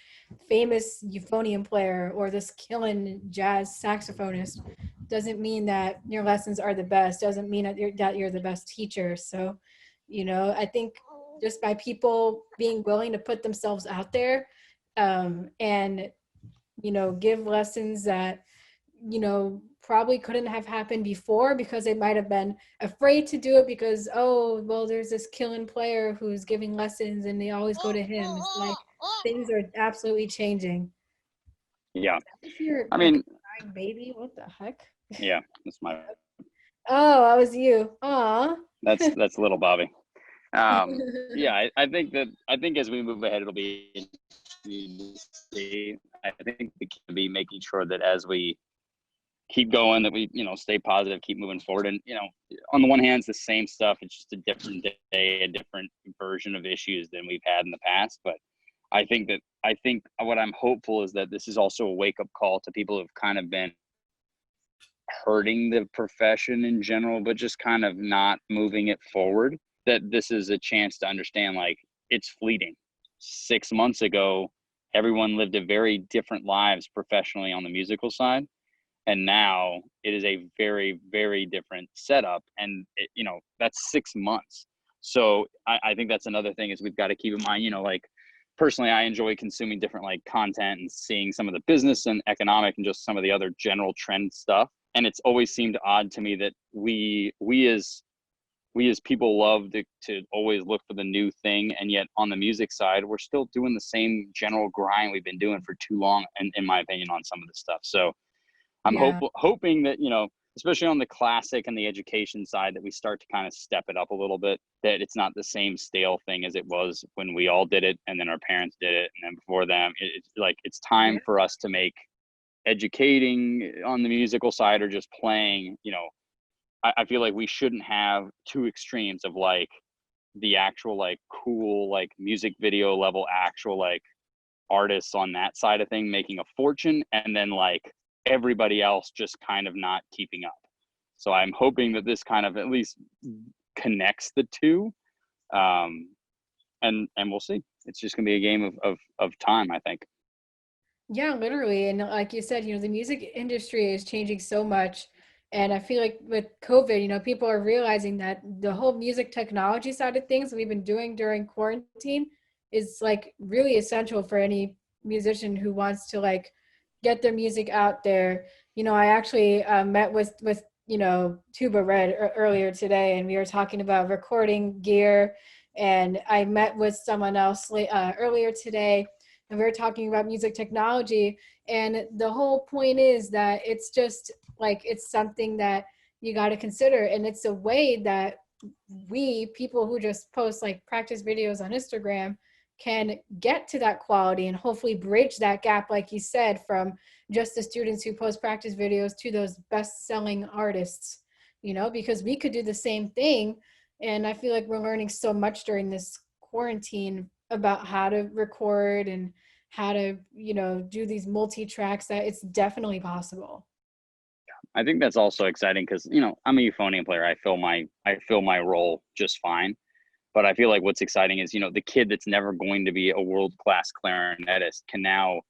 famous euphonium player or this killing jazz saxophonist doesn't mean that your lessons are the best, doesn't mean that you're the best teacher. So I think just by people being willing to put themselves out there, and give lessons that probably couldn't have happened before because they might have been afraid to do it because, oh, well, there's this killing player who's giving lessons and they always go to him. It's like things are absolutely changing. Yeah. Is your I like mean, crying baby? What the heck? yeah, that's my, Oh, that was you. Aw. that's little Bobby. Yeah, I think as we move ahead, it'll be interesting to see. I think the key will be making sure that as we keep going, that we, stay positive, keep moving forward. And, on the one hand, it's the same stuff. It's just a different day, a different version of issues than we've had in the past. But I think what I'm hopeful is that this is also a wake up call to people who've kind of been hurting the profession in general, but just kind of not moving it forward, that this is a chance to understand, like, it's fleeting. 6 months ago, everyone lived a very different lives professionally on the musical side. And now it is a very, very different setup. And, that's 6 months. So I think that's another thing is we've got to keep in mind, like, personally, I enjoy consuming different like content and seeing some of the business and economic and just some of the other general trend stuff. And it's always seemed odd to me that we as people love to always look for the new thing, and yet on the music side we're still doing the same general grind we've been doing for too long, and in my opinion, on some of the stuff. So I'm Yeah. hoping that, especially on the classic and the education side, that we start to kind of step it up a little bit, that it's not the same stale thing as it was when we all did it and then our parents did it and then before them. It's like it's time for us to make educating on the musical side or just playing, I feel like we shouldn't have two extremes of like the actual like cool like music video level actual like artists on that side of thing making a fortune, and then like everybody else just kind of not keeping up. So I'm hoping that this kind of at least connects the two, and we'll see. It's just gonna be a game of time, I think. Yeah, literally. And like you said, the music industry is changing so much. And I feel like with COVID, people are realizing that the whole music technology side of things we've been doing during quarantine is like really essential for any musician who wants to like get their music out there. I actually met with Tuba Red earlier today, and we were talking about recording gear. And I met with someone else earlier today, and we were talking about music technology. And the whole point is that it's just like it's something that you got to consider, and it's a way that we people who just post like practice videos on Instagram can get to that quality and hopefully bridge that gap, like you said, from just the students who post practice videos to those best-selling artists, because we could do the same thing. And I feel like we're learning so much during this quarantine about how to record and how to do these multi-tracks, that it's definitely possible. I think that's also exciting because, I'm a euphonium player. I fill my role just fine. But I feel like what's exciting is, the kid that's never going to be a world-class clarinetist can now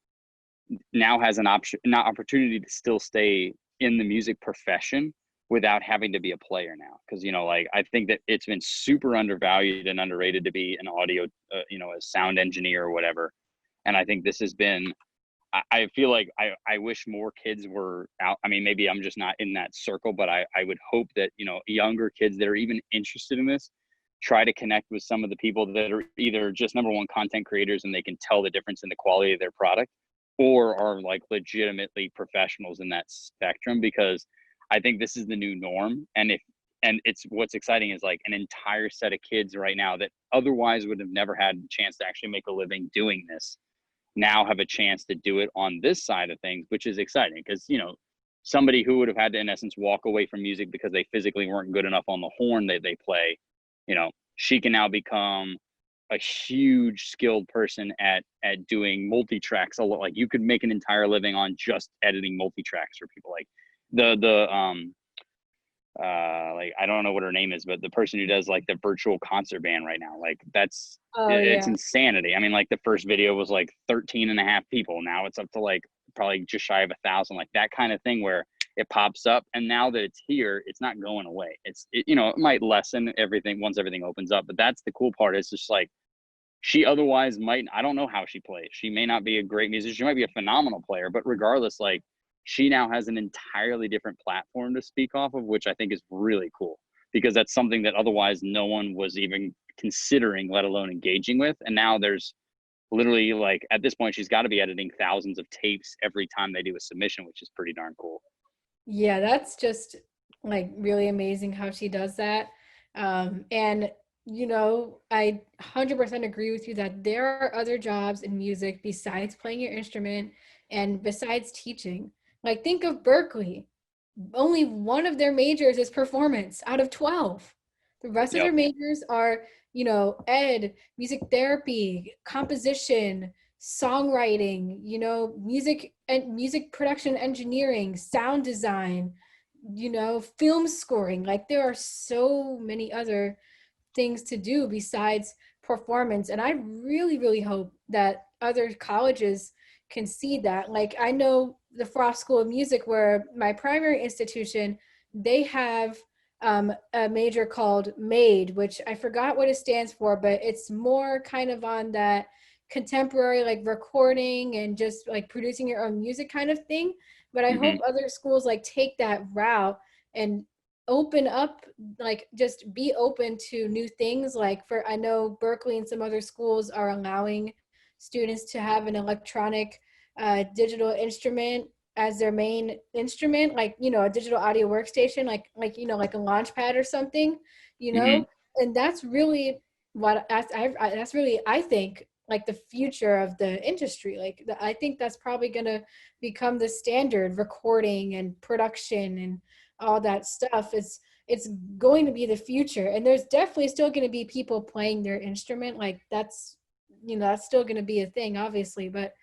has an opportunity to still stay in the music profession without having to be a player now. Because, like, I think that it's been super undervalued and underrated to be an audio, a sound engineer or whatever. And I think this has been, I feel like I wish more kids were out. I mean, maybe I'm just not in that circle, but I would hope that, younger kids that are even interested in this try to connect with some of the people that are either just number one content creators and they can tell the difference in the quality of their product, or are like legitimately professionals in that spectrum, because I think this is the new norm. And it's what's exciting is like an entire set of kids right now that otherwise would have never had a chance to actually make a living doing this now have a chance to do it on this side of things, which is exciting because, somebody who would have had to, in essence, walk away from music because they physically weren't good enough on the horn that they play, she can now become a huge skilled person at doing multi-tracks. A lot, like you could make an entire living on just editing multi-tracks for people. Like like I don't know what her name is, but the person who does like the virtual concert band right now, like Oh it's yeah. insanity. I mean, like the first video was like 13 and a half people. Now it's up to like probably just shy of 1,000, like that kind of thing where it pops up. And now that it's here, it's not going away. It might lessen everything once everything opens up, but that's the cool part. It's just like, she otherwise might, I don't know how she plays. She may not be a great musician. She might be a phenomenal player, but regardless, like she now has an entirely different platform to speak off of, which I think is really cool, because that's something that otherwise no one was even considering, let alone engaging with. And now there's literally, like, at this point, she's got to be editing thousands of tapes every time they do a submission, which is pretty darn cool. Yeah, that's just like really amazing how she does that. And I 100% agree with you that there are other jobs in music besides playing your instrument and besides teaching. Like, think of Berkeley. Only one of their majors is performance out of 12. The rest of Yep. their majors are, ed, music therapy, composition, songwriting, music and music production engineering, sound design, film scoring. Like, there are so many other things to do besides performance. And I really, really hope that other colleges can see that. Like, I know the Frost School of Music, where my primary institution, they have a major called MADE, which I forgot what it stands for, but it's more kind of on that contemporary, like recording and just like producing your own music kind of thing. But I Hmm. hope other schools like take that route and open up, like just be open to new things. Like, for I know Berkeley and some other schools are allowing students to have an electronic digital instrument as their main instrument, like a digital audio workstation, like a launch pad or something, you Hmm. know and that's really what that's really, I think, like the future of the industry. Like, I think that's probably going to become the standard, recording and production and all that stuff. It's going to be the future, and there's definitely still going to be people playing their instrument. Like, that's still going to be a thing, obviously. But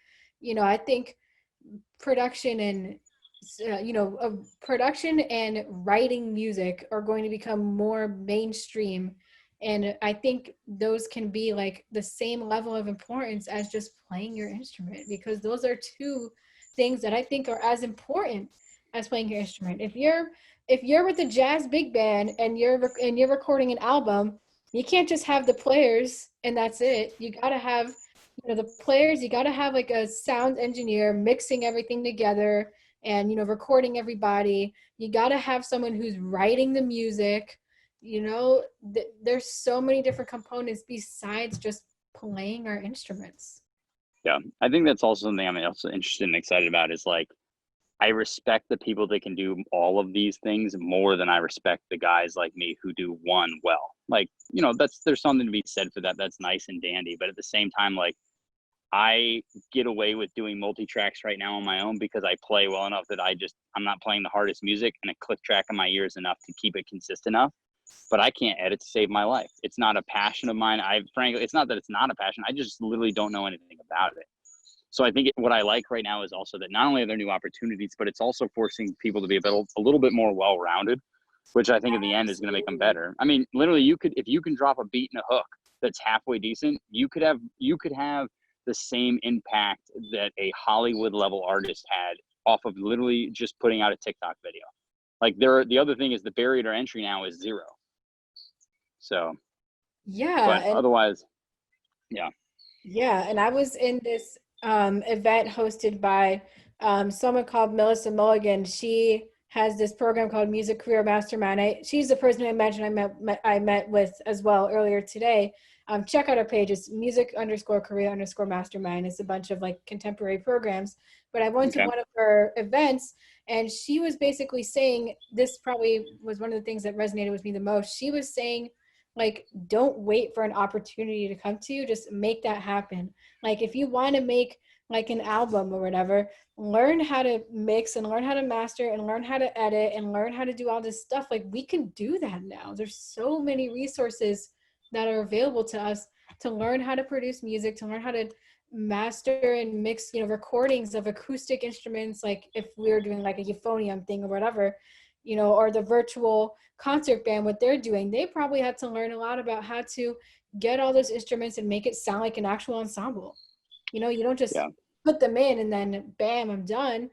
I think production and production and writing music are going to become more mainstream, and I think those can be like the same level of importance as just playing your instrument, because those are two things that I think are as important as playing your instrument. If you're with a jazz big band and you're recording an album, you can't just have the players and that's it. You got to have the players. You got to have like a sound engineer mixing everything together and recording everybody. You got to have someone who's writing the music. There's so many different components besides just playing our instruments. Yeah, I think that's also something I'm also interested and excited about, is like, I respect the people that can do all of these things more than I respect the guys like me who do one well. Like, there's something to be said for that. That's nice and dandy. But at the same time, like, I get away with doing multi-tracks right now on my own because I play well enough that I'm not playing the hardest music, and a click track in my ears enough to keep it consistent enough. But I can't edit to save my life. It's not a passion of mine. Frankly, it's not that it's not a passion. I just literally don't know anything about it. So I think what I like right now is also that not only are there new opportunities, but it's also forcing people to be a little bit more well-rounded, which I think in the end is going to make them better. I mean, literally, if you can drop a beat and a hook that's halfway decent, you could have the same impact that a Hollywood level artist had off of literally just putting out a TikTok video. Like, the other thing is the barrier to entry now is zero. So, Yeah, but and otherwise, yeah. yeah, and I was in this event hosted by someone called Melissa Mulligan. She has this program called Music Career Mastermind. She's the person I mentioned I met with as well earlier today. Check out her page. It's music_career_mastermind. It's a bunch of like contemporary programs. But I went to Okay. one of her events, and she was basically saying, this probably was one of the things that resonated with me the most. She was saying, like, don't wait for an opportunity to come to you, just make that happen. Like, if you want to make like an album or whatever, learn how to mix and learn how to master and learn how to edit and learn how to do all this stuff. Like, we can do that now. There's so many resources that are available to us to learn how to produce music, to learn how to master and mix recordings of acoustic instruments, like if we were doing like a euphonium thing or whatever, or the virtual concert band, what they're doing. They probably had to learn a lot about how to get all those instruments and make it sound like an actual ensemble. You don't just Yeah. put them in and then bam, I'm done.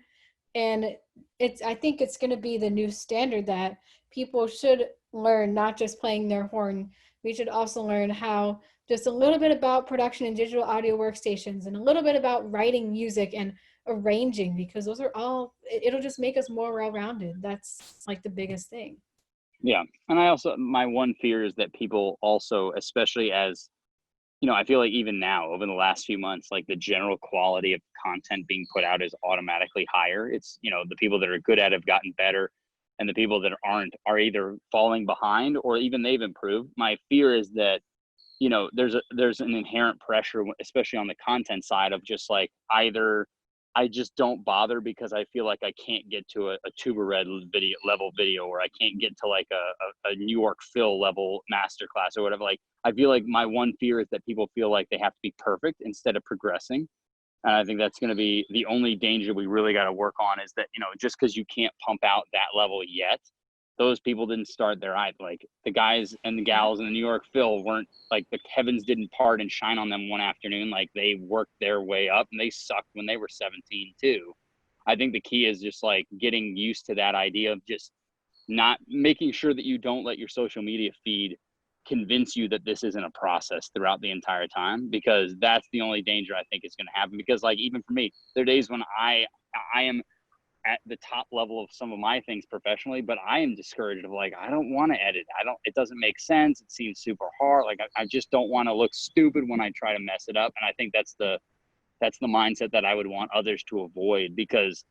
And I think it's going to be the new standard that people should learn, not just playing their horn. We should also learn how just a little bit about production and digital audio workstations, and a little bit about writing music and arranging, because those are all, it'll just make us more well-rounded. That's like the biggest thing. Yeah. And I also, my one fear is that people also, especially as, you know, I feel like even now over the last few months, like the general quality of content being put out is automatically higher. It's, you know, the people that are good at it have gotten better, and the people that aren't are either falling behind or even they've improved. My fear is that, you know, there's an inherent pressure, especially on the content side, of just like, either I just don't bother because I feel like I can't get to a tuber red video, or I can't get to like a New York Phil level masterclass or whatever. Like, I feel like my one fear is that people feel like they have to be perfect instead of progressing. And I think that's going to be the only danger we really got to work on, is that, you know, just because you can't pump out that level yet, those people didn't start there either. Like, the guys and the gals in the New York Phil weren't like, the heavens didn't part and shine on them one afternoon. Like, they worked their way up, and they sucked when they were 17 too. I think the key is just like getting used to that idea of just not making sure that you don't let your social media feed convince you that this isn't a process throughout the entire time, because that's the only danger I think is going to happen. Because like, even for me, there are days when I am at the top level of some of my things professionally, but I am discouraged of like, I don't want to edit. It doesn't make sense. It seems super hard. Like, I just don't want to look stupid when I try to mess it up. And I think that's the mindset that I would want others to avoid, because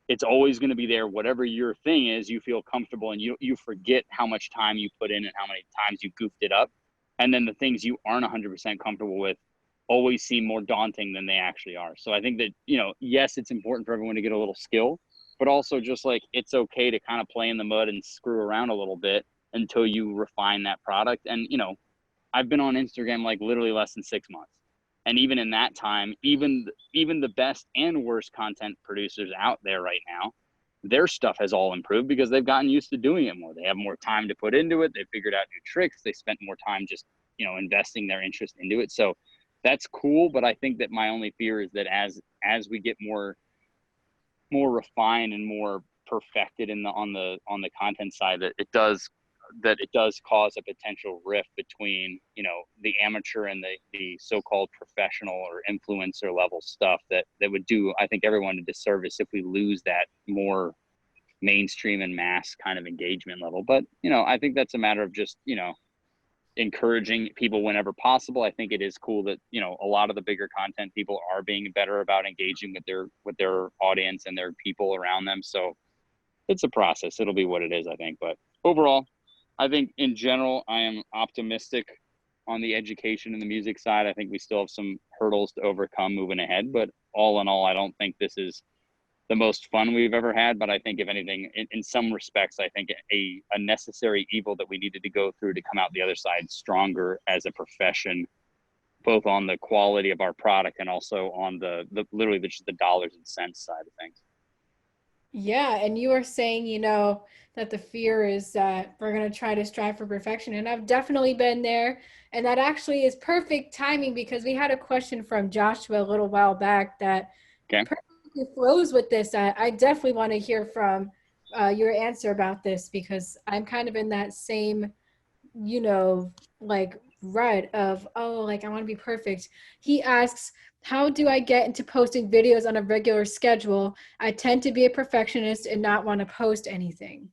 it's always going to be there. Whatever your thing is, you feel comfortable, and you forget how much time you put in and how many times you goofed it up. And then the things you aren't 100% comfortable with always seem more daunting than they actually are. So I think that, you know, yes, it's important for everyone to get a little skill, but also just like, it's okay to kind of play in the mud and screw around a little bit until you refine that product. And, you know, I've been on Instagram like literally less than 6 months. And even in that time, even the best and worst content producers out there right now, their stuff has all improved because they've gotten used to doing it more. They have more time to put into it. They figured out new tricks. They spent more time just, you know, investing their interest into it. So that's cool. But I think that my only fear is that as we get more refined and more perfected in the on the content side, that it does cause a potential rift between, you know, the amateur and the so-called professional or influencer level stuff, that would do, I think, everyone a disservice if we lose that more mainstream and mass kind of engagement level. But, you know, I think that's a matter of just, you know, encouraging people whenever possible. I think it is cool that, you know, a lot of the bigger content people are being better about engaging with their audience and their people around them. So it's a process. It'll be what it is, I think. But overall, I think in general, I am optimistic on the education and the music side. I think we still have some hurdles to overcome moving ahead, but all in all, I don't think this is the most fun we've ever had. But I think, if anything, in some respects, I think a necessary evil that we needed to go through to come out the other side stronger as a profession, both on the quality of our product and also on the literally just the dollars and cents side of things. Yeah, and you were saying, you know, that the fear is that we're going to try to strive for perfection. And I've definitely been there. And that actually is perfect timing, because we had a question from Joshua a little while back that Okay. perfectly flows with this. I definitely want to hear from your answer about this, because I'm kind of in that same, you know, like rut of, oh, like I want to be perfect. He asks, how do I get into posting videos on a regular schedule? I tend to be a perfectionist and not want to post anything.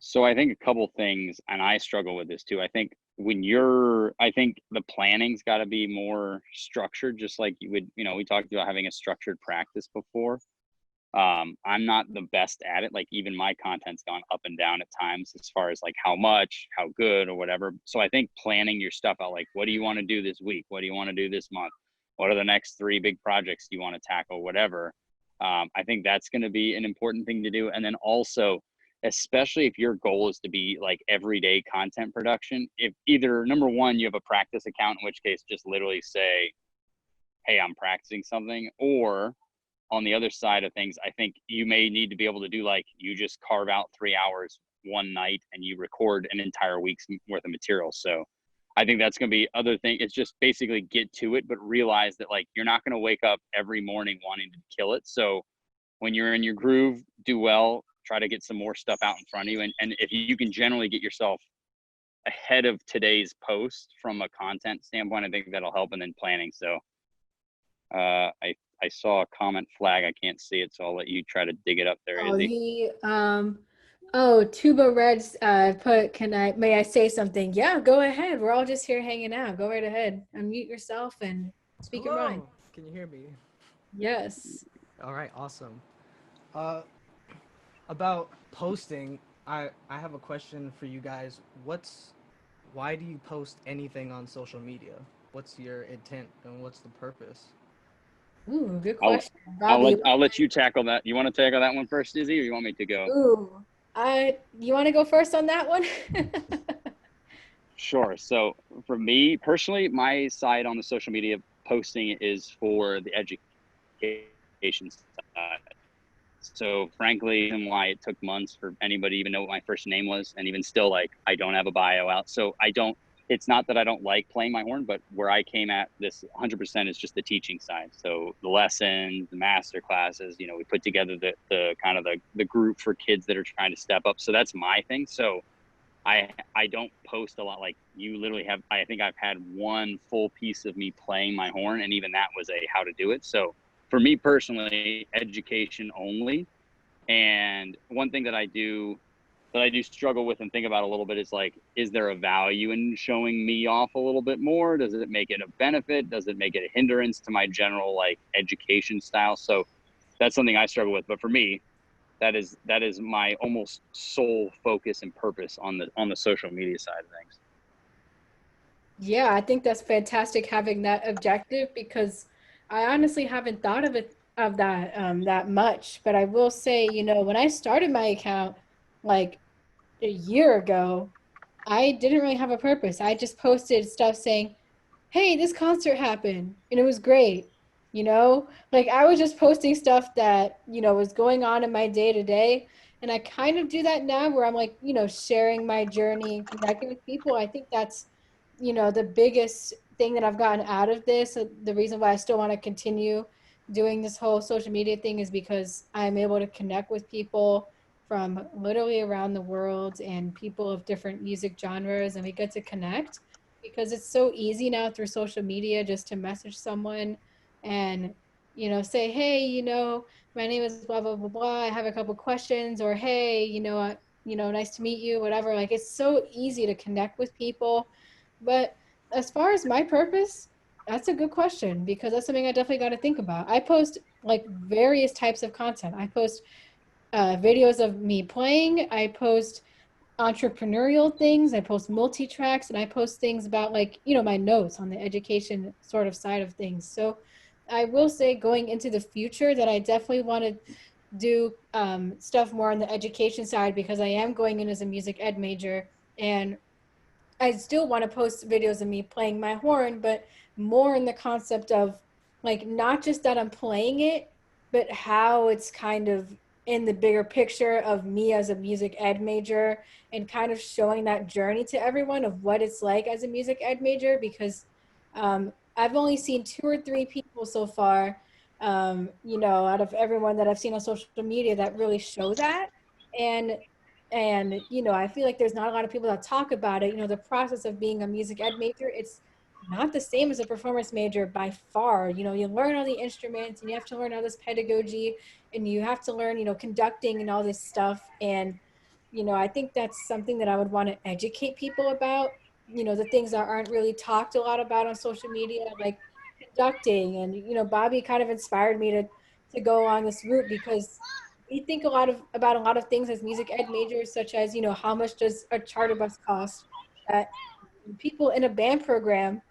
So I think a couple things, and I struggle with this too. I think I think the planning's got to be more structured, just like you would, you know, we talked about having a structured practice before. I'm not the best at it. Like, even my content's gone up and down at times as far as like how much, how good, or whatever. So I think planning your stuff out, like, what do you want to do this week? What do you want to do this month? What are the next 3 big projects you want to tackle? Whatever. I think that's going to be an important thing to do. And then also, especially if your goal is to be like everyday content production, if either number one, you have a practice account, in which case just literally say, hey, I'm practicing something, or on the other side of things, I think you may need to be able to do, like, you just carve out 3 hours one night and you record an entire week's worth of material. So I think that's going to be other thing. It's just basically get to it, but realize that like you're not going to wake up every morning wanting to kill it. So when you're in your groove, do well, try to get some more stuff out in front of you. And if you can generally get yourself ahead of today's post from a content standpoint. I think that'll help, and then planning. So I saw a comment flag. I can't see it, so I'll let you try to dig it up there, Oh, Izzy. Tuba Reds put, may I say something? Yeah, go ahead. We're all just here hanging out. Go right ahead. Unmute yourself and speak your mind. Hello. Can you hear me? Yes. All right, awesome. Uh, about posting, I have a question for you guys. Why do you post anything on social media? What's your intent and what's the purpose? Ooh, good I'll question. Bobby, I'll let you tackle that. You want to tackle that one first, Izzy, or you want me to go? ooh, you want to go first on that one? Sure. So for me personally, my side on the social media posting is for the education side. So frankly, and why it took months for anybody to even know what my first name was, and even still, like, I don't have a bio out. So I don't. It's not that I don't like playing my horn, but where I came at this 100% is just the teaching side. So the lessons, the master classes, we put together the kind of the group for kids that are trying to step up. So that's my thing. So I don't post a lot. Like, you literally have, I think I've had one full piece of me playing my horn, and even that was a how to do it. So for me personally, education only. And one thing that I do struggle with and think about a little bit is, like, is there a value in showing me off a little bit more? Does it make it a benefit? Does it make it a hindrance to my general, like, education style? So that's something I struggle with. But for me, that is my almost sole focus and purpose on the social media side of things. Yeah, I think that's fantastic having that objective because I honestly haven't thought of that that much. But I will say, when I started my account like a year ago, I didn't really have a purpose. I just posted stuff saying, hey, this concert happened and it was great. Like I was just posting stuff that, was going on in my day to day. And I kind of do that now where I'm like, sharing my journey and connecting with people. I think that's, the biggest thing that I've gotten out of this. The reason why I still want to continue doing this whole social media thing is because I'm able to connect with people from literally around the world and people of different music genres, and we get to connect because it's so easy now through social media just to message someone and say, hey, my name is blah blah blah blah, I have a couple questions, or hey, nice to meet you, whatever. Like it's so easy to connect with people. But as far as my purpose, that's a good question because that's something I definitely got to think about. I post like various types of content. I post videos of me playing. I post entrepreneurial things. I post multi tracks, and I post things about, like, my notes on the education sort of side of things. So I will say going into the future that I definitely want to do stuff more on the education side because I am going in as a music ed major, and I still want to post videos of me playing my horn, but more in the concept of like not just that I'm playing it, but how it's kind of in the bigger picture of me as a music ed major and kind of showing that journey to everyone of what it's like as a music ed major because I've only seen two or three people so far, out of everyone that I've seen on social media that really show that. And I feel like there's not a lot of people that talk about it. The process of being a music ed major, it's not the same as a performance major by far. You learn all the instruments and you have to learn all this pedagogy and you have to learn, conducting and all this stuff. And I think that's something that I would want to educate people about, the things that aren't really talked a lot about on social media, like conducting. And Bobby kind of inspired me to go on this route because we think about a lot of things as music ed majors, such as, how much does a charter bus cost, that people in a band program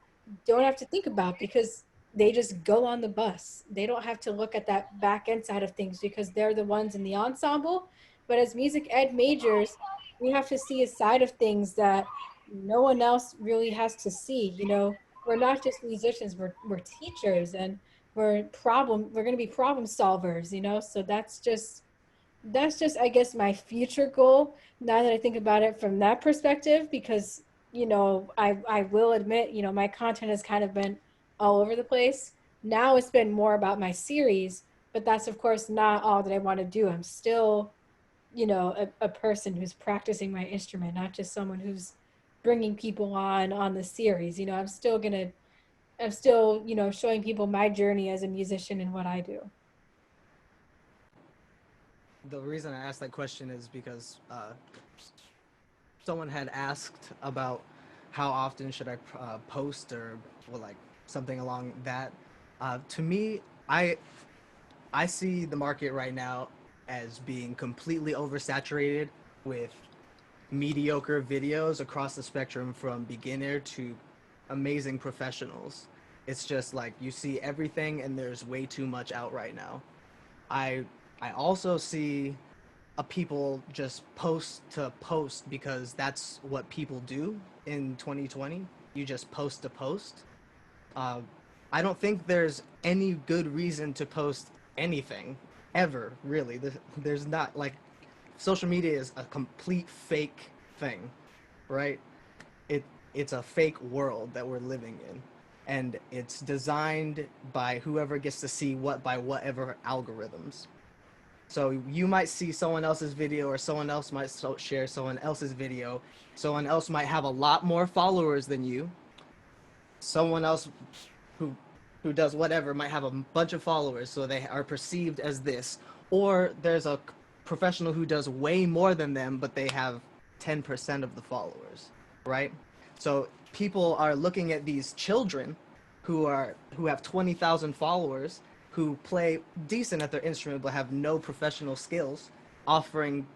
don't have to think about because they just go on the bus. They don't have to look at that back end side of things because they're the ones in the ensemble. But as music ed majors, we have to see a side of things that no one else really has to see. We're not just musicians, we're teachers, and we're going to be problem solvers, so that's just I guess my future goal now that I think about it from that perspective because I will admit my content has kind of been all over the place. Now it's been more about my series, but that's of course not all that I want to do. I'm still a person who's practicing my instrument, not just someone who's bringing people on the series. I'm still, showing people my journey as a musician and what I do. The reason I asked that question is because someone had asked about how often should I post or like something along that. To me, I see the market right now as being completely oversaturated with mediocre videos across the spectrum from beginner to amazing professionals. It's just like you see everything and there's way too much out right now. I I also see people just post to post because that's what people do in 2020. You just post to post. Uh, I don't think there's any good reason to post anything ever, really. There's not like social media is a complete fake thing, right? It it's a fake world that we're living in, and it's designed by whoever gets to see what by whatever algorithms. So you might see someone else's video, or someone else might share someone else's video. Someone else might have a lot more followers than you. Someone else who who does whatever might have a bunch of followers, so they are perceived as this. Or there's a professional who does way more than them, but they have 10% of the followers, right? So people are looking at these children who have 20,000 followers, who play decent at their instrument but have no professional skills, offering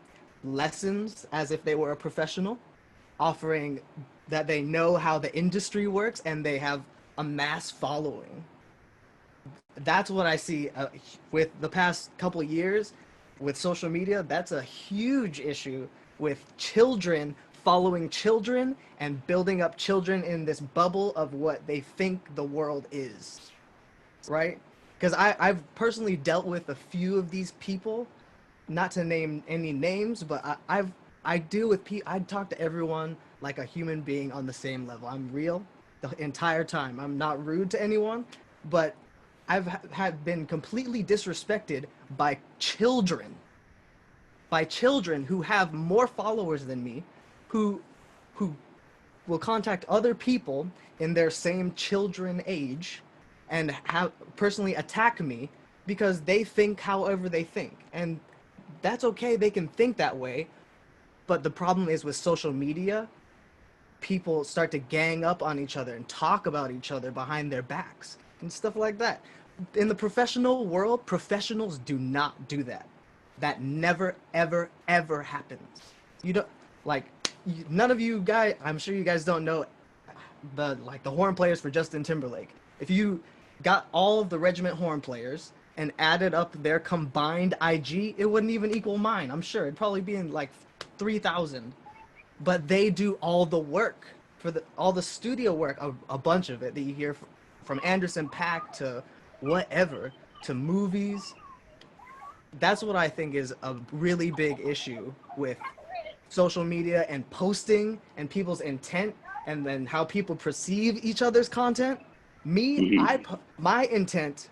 lessons as if they were a professional, offering that they know how the industry works and they have a mass following. That's what I see with the past couple years with social media. That's a huge issue with children following children and building up children in this bubble of what they think the world is, right? Because I've personally dealt with a few of these people, not to name any names, but I deal with people. I talk to everyone like a human being on the same level. I'm real the entire time. I'm not rude to anyone, but I've had been completely disrespected by children who have more followers than me, who who will contact other people in their same children age and have personally attack me because they think however they think. And that's okay, they can think that way, but the problem is with social media, people start to gang up on each other and talk about each other behind their backs and stuff like that. In the professional world, professionals do not do that. That never, ever, ever happens. You don't like none of you guys. I'm sure you guys don't know the horn players for Justin Timberlake. If you got all of the regiment horn players and added up their combined IG, it wouldn't even equal mine. I'm sure it'd probably be in like 3,000. But they do all the work for all the studio work, a bunch of it that you hear from Anderson .Paak to whatever to movies. That's what I think is a really big issue with social media and posting and people's intent and then how people perceive each other's content. Me, my intent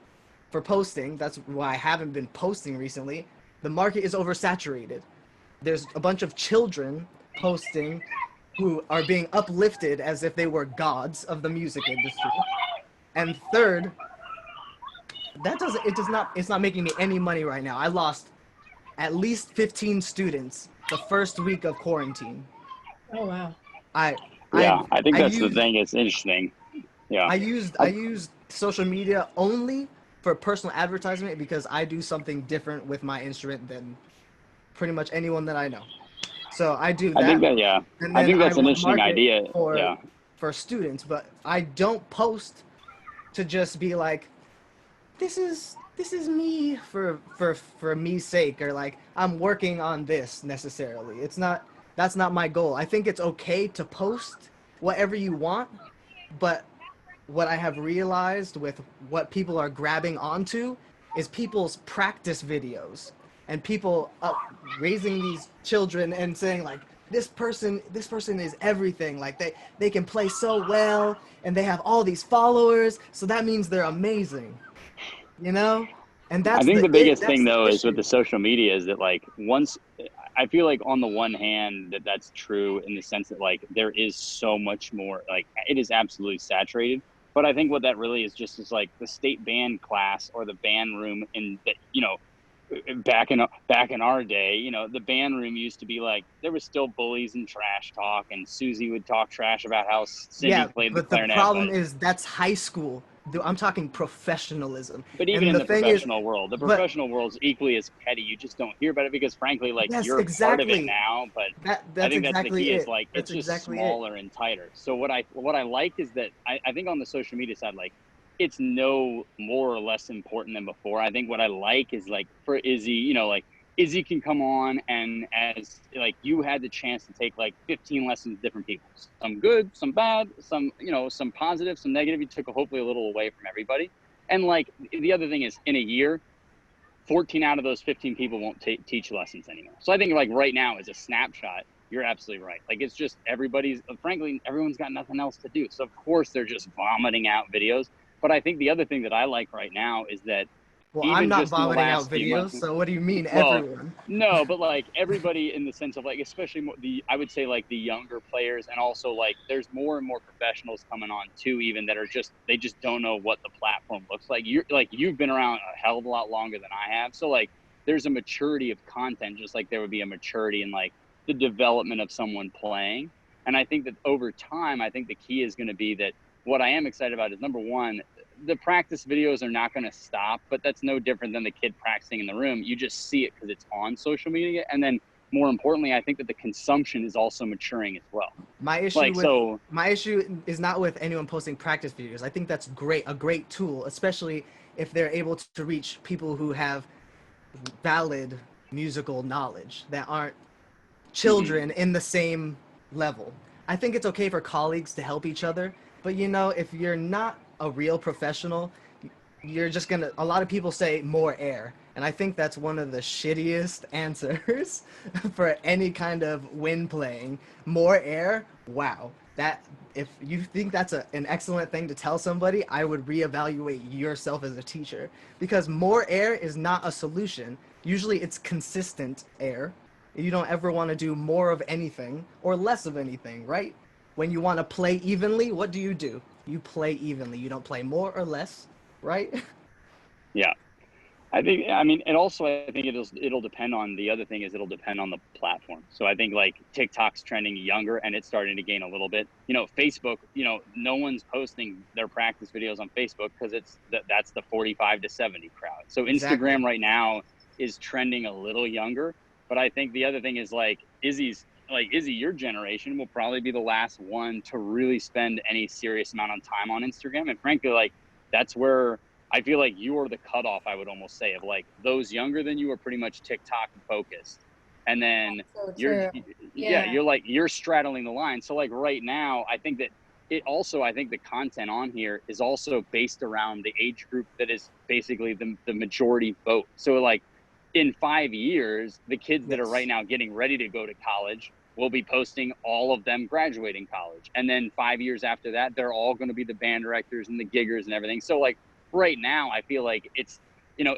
for posting, that's why I haven't been posting recently. The market is oversaturated. There's a bunch of children posting who are being uplifted as if they were gods of the music industry. And third, it's not making me any money right now. I lost at least 15 students the first week of quarantine. Oh, wow. I think that's the thing. It's interesting. Yeah. I used social media only for personal advertisement because I do something different with my instrument than pretty much anyone that I know. So I do that. I think that, yeah. And I think that's an would interesting market idea. for, Yeah. for students, but I don't post to just be like, this is me for me's sake, or like I'm working on this necessarily. That's not my goal. I think it's okay to post whatever you want, but what I have realized with what people are grabbing onto is people's practice videos and people raising these children and saying like this person is everything, like they can play so well and they have all these followers, so that means they're amazing, you know? And I that's think the the biggest that's thing the though is with issue. the social media is that like once I feel like on the one hand that's true in the sense that like there is so much more, like it is absolutely saturated. But I think what that really is just is like the state band class or the band room in that, back in our day, the band room used to be like there was still bullies and trash talk, and Susie would talk trash about how Cindy Yeah, played the but the clarinet, problem is that's high school. I'm talking professionalism. but even And in the the thing is, professional world, the but professional world's equally as petty. You just don't hear about it because frankly, like yes, you're a part of it exactly. now. But I That's think that's the exactly key is it. like it's That's just exactly it. smaller and tighter. So what I like is that I think on the social media side, like it's no more or less important than before. I think what I like is like for Izzy, like Izzy can come on and as like you had the chance to take like 15 lessons with different people. Some good, some bad, some positive, some negative. You took hopefully a little away from everybody. And like the other thing is in a year, 14 out of those 15 people won't teach lessons anymore. So I think like right now as a snapshot, you're absolutely right. Like it's just frankly, everyone's got nothing else to do. So of course they're just vomiting out videos. But I think the other thing that I like right now is that Well, I'm even not just in the vomiting out last few videos, months, so what do you mean, well, everyone? no, but like everybody in the sense of like, especially I would say like the younger players, and also like there's more and more professionals coming on too, even that are they just don't know what the platform looks like. You've been around a hell of a lot longer than I have, so like there's a maturity of content, just like there would be a maturity in like the development of someone playing. And I think that over time, I think the key is going to be that what I am excited about is number one, the practice videos are not going to stop, but that's no different than the kid practicing in the room. You just see it because it's on social media. And then more importantly, I think that the consumption is also maturing as well. My issue Like, with so my issue is not with anyone posting practice videos. I think that's great, a great tool, especially if they're able to reach people who have valid musical knowledge that aren't mhm. children in the same level. I think it's okay for colleagues to help each other, but if you're not a real professional, you're just gonna. A lot of people say more air, and I think that's one of the shittiest answers for any kind of win playing. More air, wow. That if you think that's an excellent thing to tell somebody, I would reevaluate yourself as a teacher because more air is not a solution. Usually, it's consistent air. You don't ever want to do more of anything or less of anything, right? When you want to play evenly, what do? You play evenly. You don't play more or less, right? Yeah. I mean, and also I think it'll depend on the other thing is it'll depend on the platform. So I think like TikTok's trending younger and it's starting to gain a little bit. Facebook, no one's posting their practice videos on Facebook because that's the 45 to 70 crowd. So Exactly. Instagram right now is trending a little younger. But I think the other thing is like Izzy, your generation will probably be the last one to really spend any serious amount of time on Instagram. And frankly, like that's where I feel like you are the cutoff, I would almost say, of like those younger than you are pretty much TikTok focused. And then So you're, true. yeah, Yeah. you're straddling the line. So like right now, I think that I think the content on here is also based around the age group that is basically the majority vote. So like in 5 years, the kids that are right Yes. now getting ready to go to college will be posting all of them graduating college. And then 5 years after that, they're all going to be the band directors and the giggers and everything. So like, right now I feel like it's no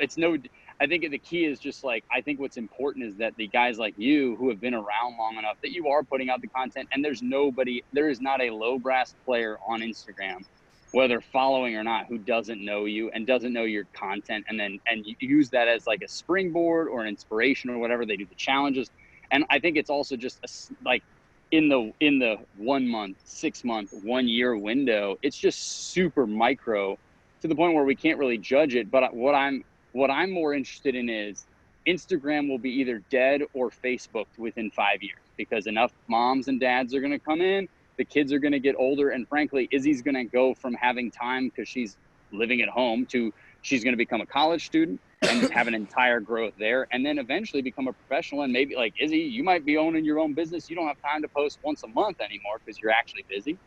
I think the key is just like I think what's important is that the guys like you who have been around long enough that you are putting out the content, and there is not a low brass player on Instagram, whether following or not, who doesn't know you and doesn't know your content, and you use that as like a springboard or an inspiration or whatever. They do the challenges, and I think it's also just like in the 1 month, 6 month, 1 year window, it's just super micro to the point where we can't really judge it. But what I'm more interested in is Instagram will be either dead or Facebooked within 5 years because enough moms and dads are going to come in, the kids are going to get older, and frankly, Izzy's going to go from having time because she's living at home to she's going to become a college student and have an entire growth there, and then eventually become a professional. And maybe like Izzy, you might be owning your own business. You don't have time to post once a month anymore because you're actually busy.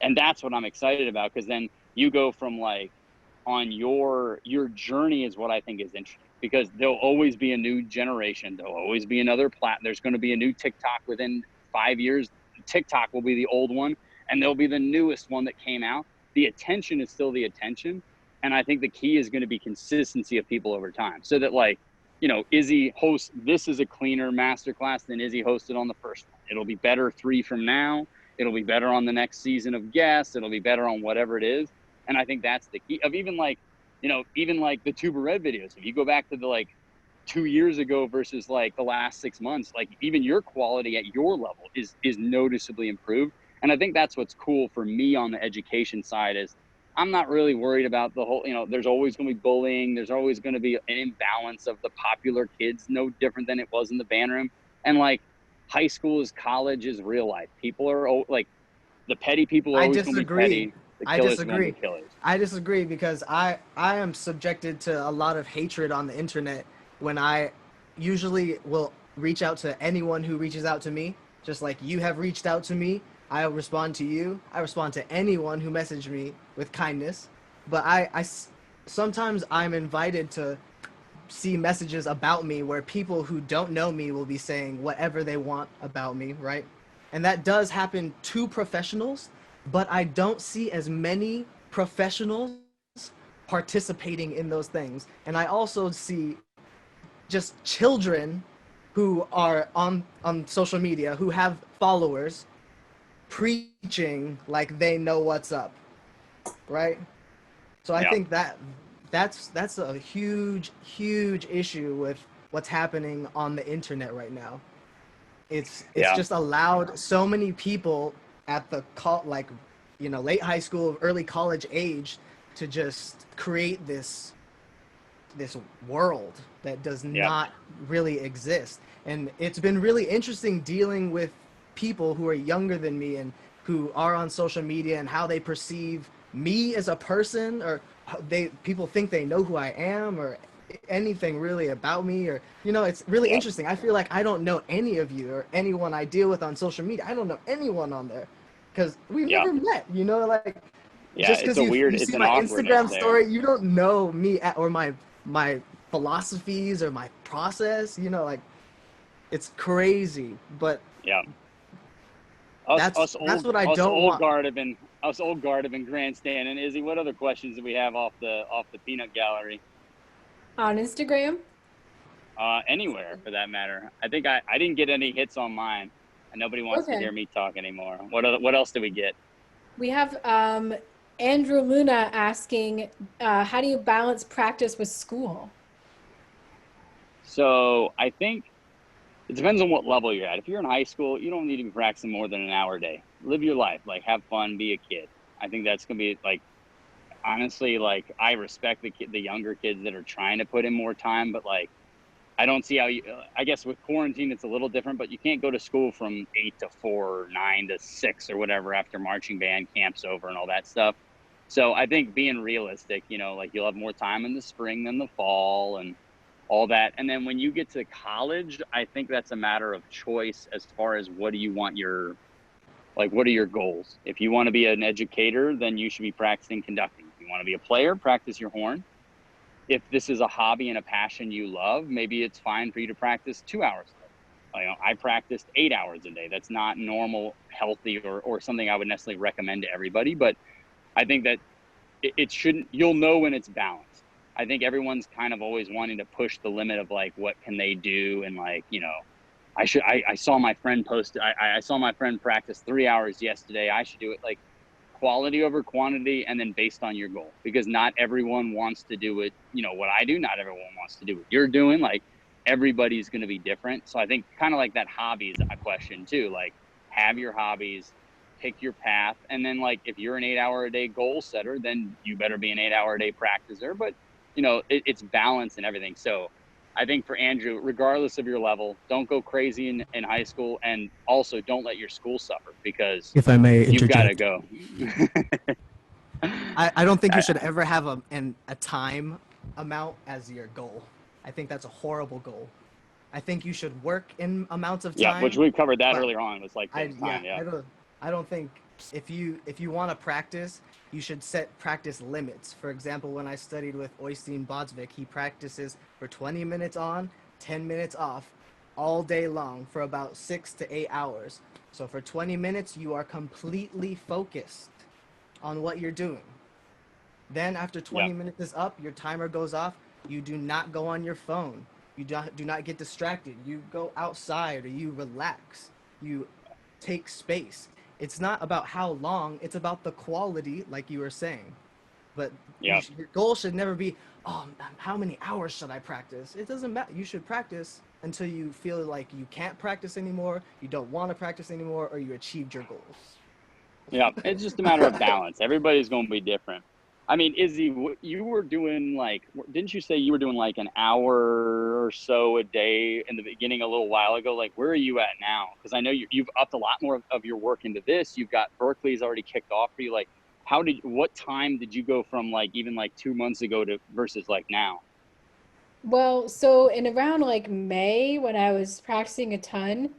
And that's what I'm excited about, because then you go from like on your journey is what I think is interesting, because there'll always be a new generation. There'll always be another there's going to be a new TikTok within 5 years. TikTok will be the old one and there'll be the newest one that came out. The attention is still the attention. And I think the key is going to be consistency of people over time, so that like, you know, Izzi hosts, this is a cleaner masterclass than Izzi hosted on the first one. It'll be better 3 from now. It'll be better on the next season of guests. It'll be better on whatever it is. And I think that's the key of even like, you know, even like the Tuber Red videos. If you go back to the like 2 years ago versus like the last 6 months, like even your quality at your level is noticeably improved. And I think that's what's cool for me on the education side is I'm not really worried about the whole, you know, there's always going to be bullying. There's always going to be an imbalance of the popular kids, no different than it was in the band room. And like high school is college is real life. People are like the petty people are I always going to be disagree. petty. The I killers are going to be disagree. killers. I disagree because I am subjected to a lot of hatred on the internet when I usually will reach out to anyone who reaches out to me, just like you have reached out to me. I respond to you. I respond to anyone who messaged me with kindness. But sometimes I'm invited to see messages about me where people who don't know me will be saying whatever they want about me, right? And that does happen to professionals, but I don't see as many professionals participating in those things. And I also see just children who are on social media who have followers preaching like they know what's up, right? So I Yeah. think that's a huge issue with what's happening on the internet right now. It's Yeah. just allowed so many people at the like, you know, late high school, early college age to just create this world that does Yeah. not really exist. And it's been really interesting dealing with people who are younger than me and who are on social media and how they perceive me as a person, or people think they know who I am or anything really about me, or, you know, it's really Yeah. interesting. I feel like I don't know any of you or anyone I deal with on social media. I don't know anyone on there because we've Yeah. never met, you know, like Yeah. just It's because a you weird, you it's see an my awkwardness Instagram there. story, you don't know me or my philosophies or my process, you know, like it's crazy. But Yeah. Us, us that's old, what I us don't old want. guard have been, us old guard have been grandstanding. Izzy, what other questions do we have off the peanut gallery? On Instagram. Anywhere for that matter. I think I didn't get any hits on mine, and nobody wants to Okay. hear me talk anymore. What else do we get? We have Andrew Luna asking, how do you balance practice with school? So I think it depends on what level you're at. If you're in high school, you don't need to be practicing more than an hour a day. Live your life, like have fun, be a kid. I think that's gonna be like honestly, like I respect the younger kids that are trying to put in more time, but like I don't see how you. I guess with quarantine it's a little different, but you can't go to school from 8 to 4, 9 to 6, or whatever after marching band camp's over and all that stuff. So I think being realistic, you know, like you'll have more time in the spring than the fall and all that. And then when you get to college, I think that's a matter of choice as far as what do you want your, like, what are your goals? If you want to be an educator, then you should be practicing conducting. If you want to be a player, practice your horn. If this is a hobby and a passion you love, maybe it's fine for you to practice 2 hours a day. You know, I practiced 8 hours a day. That's not normal, healthy, or something I would necessarily recommend to everybody. But I think that it shouldn't, you'll know when it's balanced. I think everyone's kind of always wanting to push the limit of like, what can they do? And like, you know, I saw my friend post, I saw my friend practice 3 hours yesterday. I should do it. Like, quality over quantity, and then based on your goal, because not everyone wants to do it, you know, what I do, not everyone wants to do what you're doing. Like everybody's going to be different. So I think kind of like that hobby is a question too. Like have your hobbies, pick your path, and then like if you're an 8 hour a day goal setter, then you better be an 8 hour a day practicer. But you know, it's balance and everything. So I think for Andrew, regardless of your level, don't go crazy in high school, and also don't let your school suffer because If I may you've got to interject, go. I don't think you should ever have a time amount as your goal. I think that's a horrible goal. I think you should work in amounts of Yeah, which time, we covered that but earlier on. It was like takes time. Yeah. I don't think if you want to practice, you should set practice limits. For example, when I studied with Oystein Bodsvik, he practices for 20 minutes on, 10 minutes off, all day long for about 6 to 8 hours. So for 20 minutes, you are completely focused on what you're doing. Then after 20 minutes is up, your timer goes off. You do not go on your phone. You do not get distracted. You go outside or you relax. You take space. It's not about how long, it's about the quality, like you were saying. But Yeah. your goal should never be, oh, how many hours should I practice? It doesn't matter. You should practice until you feel like you can't practice anymore, you don't want to practice anymore, or you achieved your goals. Yeah, it's just a matter of balance. Everybody's going to be different. I mean, Izzy, you were doing like, didn't you say you were doing like an hour or so a day in the beginning a little while ago? Like, where are you at now? Because I know you've upped a lot more of your work into this. You've got Berkeley's already kicked off for you. Like, what time did you go from like even like 2 months ago to versus like now? Well, so in around like May, when I was practicing a ton,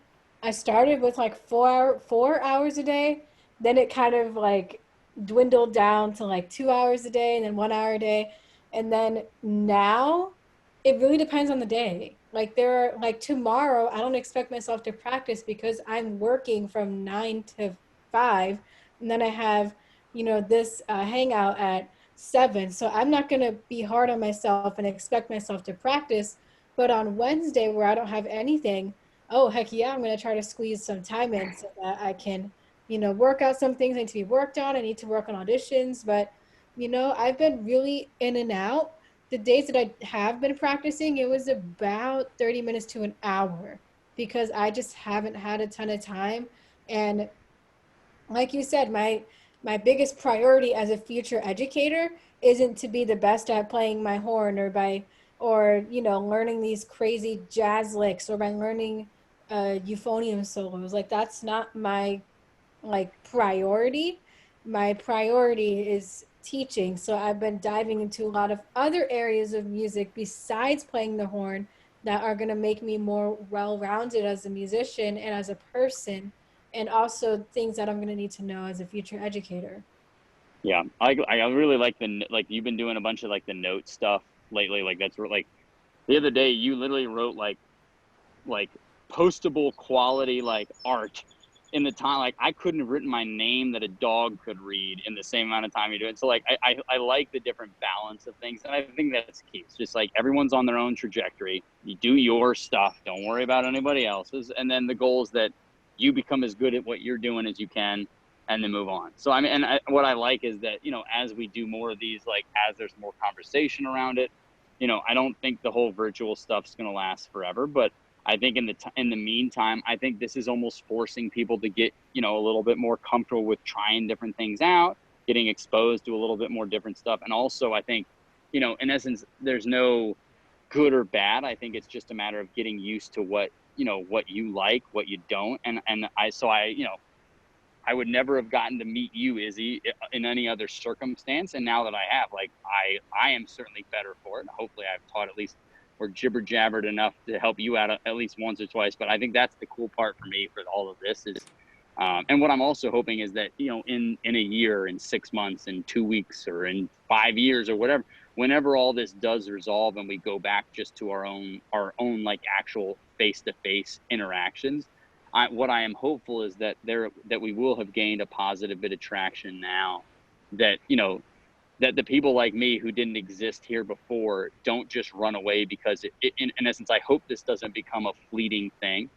I started with like 4 hours a day. Then it kind of like dwindled down to like 2 hours a day and then 1 hour a day. And then now it really depends on the day. Like there are like tomorrow, I don't expect myself to practice because I'm working from 9 to 5. And then I have, this hangout at 7. So I'm not going to be hard on myself and expect myself to practice. But on Wednesday, where I don't have anything, oh, heck yeah, I'm going to try to squeeze some time in so that I can, work out some things that need to be worked on. I need to work on auditions. But, I've been really in and out. The days that I have been practicing, it was about 30 minutes to an hour because I just haven't had a ton of time. And like you said, my biggest priority as a future educator isn't to be the best at playing my horn or learning these crazy jazz licks or by learning euphonium solos. Like that's not my like priority. My priority is teaching. So I've been diving into a lot of other areas of music besides playing the horn that are going to make me more well-rounded as a musician and as a person, and also things that I'm going to need to know as a future educator. Yeah, I really like like you've been doing a bunch of like the note stuff lately. Like like the other day you literally wrote like postable quality like art in the time. Like I couldn't have written my name that a dog could read in the same amount of time you do it. So like I like the different balance of things, and I think that's key. It's just like everyone's on their own trajectory. You do your stuff, don't worry about anybody else's, and then the goal is that you become as good at what you're doing as you can, and then move on. So I mean, and what I like is that as we do more of these, like as there's more conversation around it, I don't think the whole virtual stuff's going to last forever, but I think in the meantime, I think this is almost forcing people to get a little bit more comfortable with trying different things out, getting exposed to a little bit more different stuff, and also I think in essence there's no good or bad. I think it's just a matter of getting used to what you like, what you don't, and I would never have gotten to meet you, Izzy, in any other circumstance. And now that I have, like, I am certainly better for it. Hopefully, I've taught at least or jibber jabbered enough to help you out at least once or twice. But I think that's the cool part for me for all of this is, and what I'm also hoping is that in a year, in 6 months, in 2 weeks, or in 5 years, or whatever, whenever all this does resolve and we go back just to our own like actual face to face interactions, what I am hopeful is that that we will have gained a positive bit of traction now, that that the people like me who didn't exist here before don't just run away, because in essence, I hope this doesn't become a fleeting thing,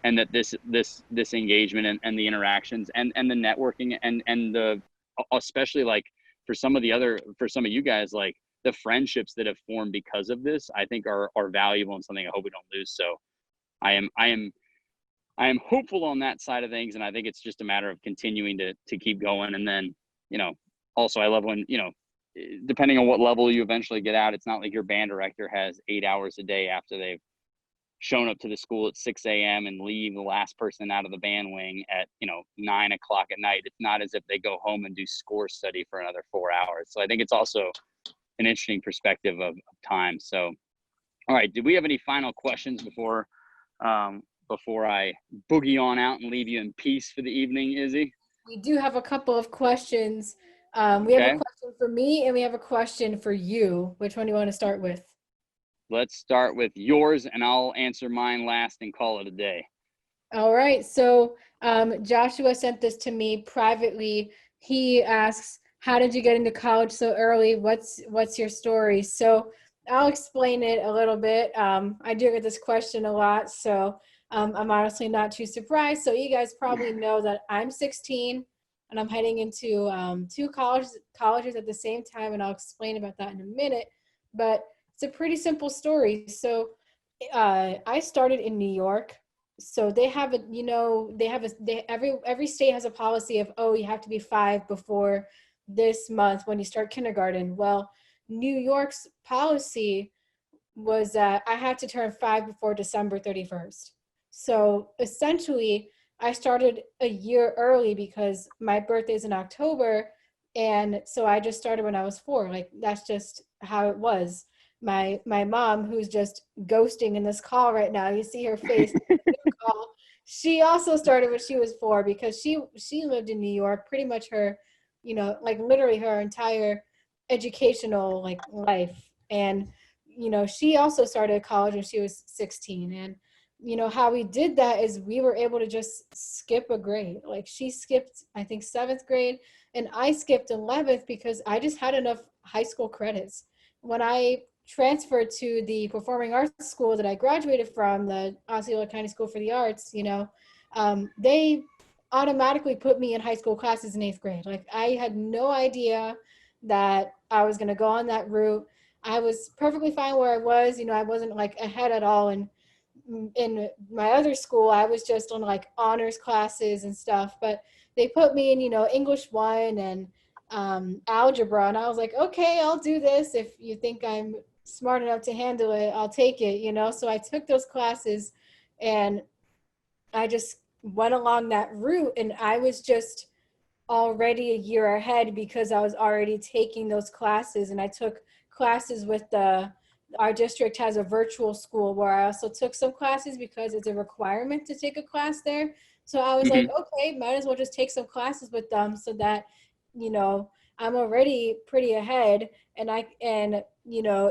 and that this engagement and the interactions and the networking and the, especially like for some of you guys, like the friendships that have formed because of this, I think are valuable and something I hope we don't lose. So I am hopeful on that side of things, and I think it's just a matter of continuing to keep going. And then, also I love when, depending on what level you eventually get out, it's not like your band director has 8 hours a day after they've shown up to the school at 6 a.m. and leave the last person out of the band wing at 9 o'clock at night. It's not as if they go home and do score study for another 4 hours. So I think it's also an interesting perspective of time. So, all right, do we have any final questions before I boogie on out and leave you in peace for the evening, Izzy? We do have a couple of questions. We have a Okay, question for me and we have a question for you. Which one do you want to start with? let's start with yours, and I'll answer mine last and call it a day. All right. So Joshua sent this to me privately. He asks, how did you get into college so early? What's your story? So I'll explain it a little bit. I do get this question a lot, so I'm honestly not too surprised. So you guys probably know that I'm 16 and I'm heading into two colleges at the same time, and I'll explain about that in a minute. But it's a pretty simple story. So I started in New York. So they have a, every state has a policy of, oh, you have to be 5 before this month when you start kindergarten. Well, New York's policy was that I had to turn 5 before December 31st. So essentially, I started a year early because my birthday's in October. And so I just started when I was 4. Like, that's just how it was. My mom, who's just ghosting in this call right now, you see her face in the call. She also started when she was 4 because she lived in New York pretty much her, like literally her entire educational like life. And she also started college when she was 16. And how we did that is we were able to just skip a grade. Like, she skipped, I think, 7th grade, and I skipped 11th because I just had enough high school credits. When I transferred to the performing arts school that I graduated from, the Osceola County School for the Arts, they automatically put me in high school classes in 8th grade. Like, I had no idea that I was going to go on that route. I was perfectly fine where I was. I wasn't like ahead at all. And in my other school, I was just on like honors classes and stuff. But they put me in, English 1 and algebra. And I was like, okay, I'll do this. If you think I'm smart enough to handle it, I'll take it. So I took those classes and I just went along that route. And I was just already a year ahead because I was already taking those classes, and I took classes with our district has a virtual school where I also took some classes because it's a requirement to take a class there. So I was like, Mhm. okay, might as well just take some classes with them so that, you know, I'm already pretty ahead. And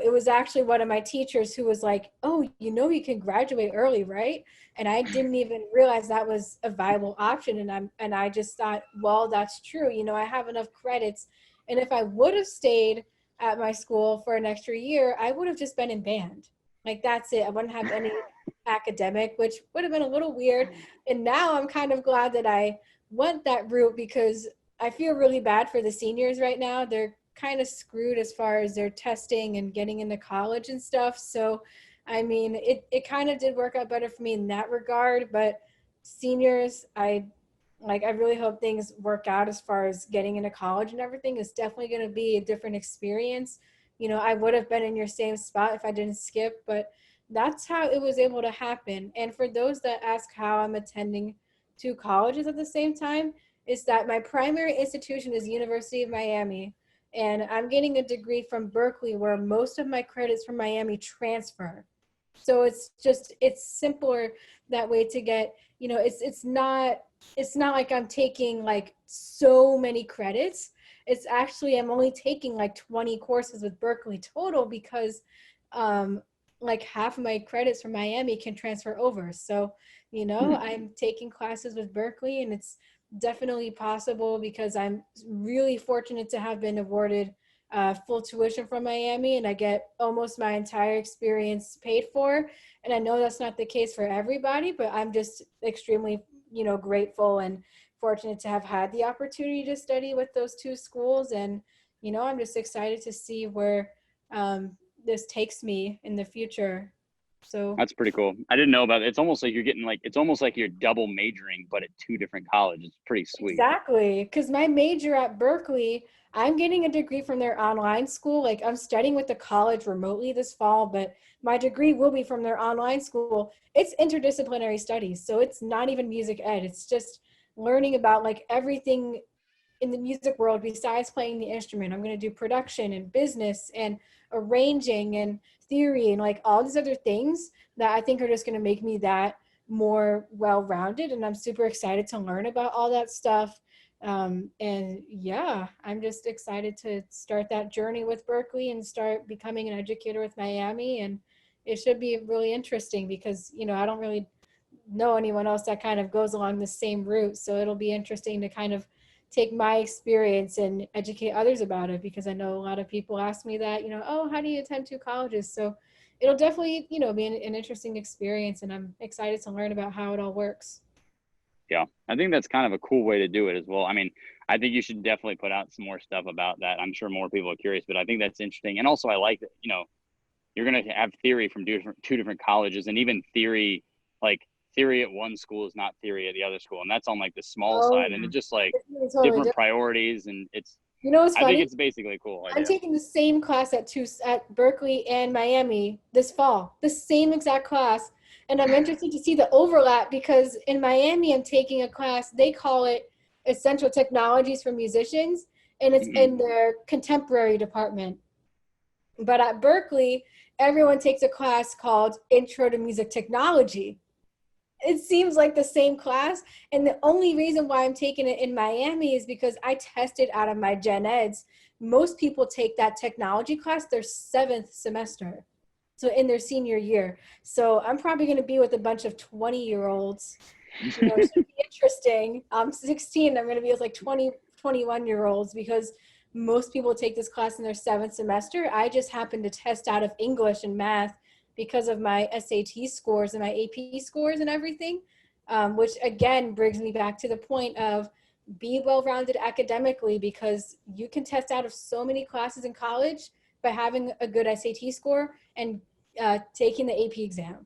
it was actually one of my teachers who was like, oh, you can graduate early, right? And I didn't even realize that was a viable option. And I just thought, well, that's true. I have enough credits. And if I would have stayed at my school for an extra year, I would have just been in band. Like, that's it. I wouldn't have any academic, which would have been a little weird. And now I'm kind of glad that I went that route because I feel really bad for the seniors right now. They're kind of screwed as far as their testing and getting into college and stuff. So I mean, it kind of did work out better for me in that regard, but seniors, I really hope things work out as far as getting into college and everything. It's definitely going to be a different experience. I would have been in your same spot if I didn't skip, but that's how it was able to happen. And for those that ask how I'm attending 2 colleges at the same time, is that my primary institution is University of Miami, and I'm getting a degree from Berkeley where most of my credits from Miami transfer. So it's simpler that way to get, it's not like I'm taking like so many credits. It's actually, I'm only taking like 20 courses with Berkeley total because um like half of my credits from Miami can transfer over. So, I'm taking classes with Berkeley, and it's definitely possible because I'm really fortunate to have been awarded full tuition from Miami, and I get almost my entire experience paid for. And I know that's not the case for everybody, but I'm just extremely, grateful and fortunate to have had the opportunity to study with those 2 schools. And, I'm just excited to see where this takes me in the future. So That's pretty cool. I didn't know about it. It's almost like it's almost like you're double majoring, but at 2 different colleges. It's pretty sweet. exactly, because my major at Berkeley, I'm getting a degree from their online school. Like, I'm studying with the college remotely this fall, but my degree will be from their online school. It's interdisciplinary studies, so it's not even music ed. It's just learning about like everything in the music world besides playing the instrument. I'm going to do production and business and arranging and theory and like all these other things that I think are just going to make me that more well-rounded. And I'm super excited to learn about all that stuff. And yeah, I'm just excited to start that journey with Berkeley and start becoming an educator with Miami. And it should be really interesting because, I don't really know anyone else that kind of goes along the same route. So it'll be interesting to kind of take my experience and educate others about it, because I know a lot of people ask me that, oh, how do you attend two colleges? So it'll definitely, be an interesting experience, and I'm excited to learn about how it all works. Yeah, I think that's kind of a cool way to do it as well. I mean, I think you should definitely put out some more stuff about that. I'm sure more people are curious, but I think that's interesting. And also, I like that, you're going to have theory from two different colleges, and even theory at one school is not theory at the other school. And that's on like the small Oh, side. And yeah. it's just like It's totally different different. priorities. And What's I think funny? it's basically a cool I'm idea. taking the same class at Berkeley and Miami this fall, the same exact class. And I'm interested to see the overlap, because in Miami, I'm taking a class, they call it Essential Technologies for Musicians, and it's Mm-hmm. in their contemporary department. But at Berkeley, everyone takes a class called Intro to Music Technology. It seems like the same class. And the only reason why I'm taking it in Miami is because I tested out of my gen eds. Most people take that technology class their 7th semester, so in their senior year. So I'm probably going to be with a bunch of 20-year-olds. It should be interesting. I'm 16. I'm going to be with like 20, 21-year-olds, because most people take this class in their 7th semester. I just happened to test out of English and math because of my SAT scores and my AP scores and everything, which again brings me back to the point of be well-rounded academically, because you can test out of so many classes in college by having a good SAT score and taking the AP exam.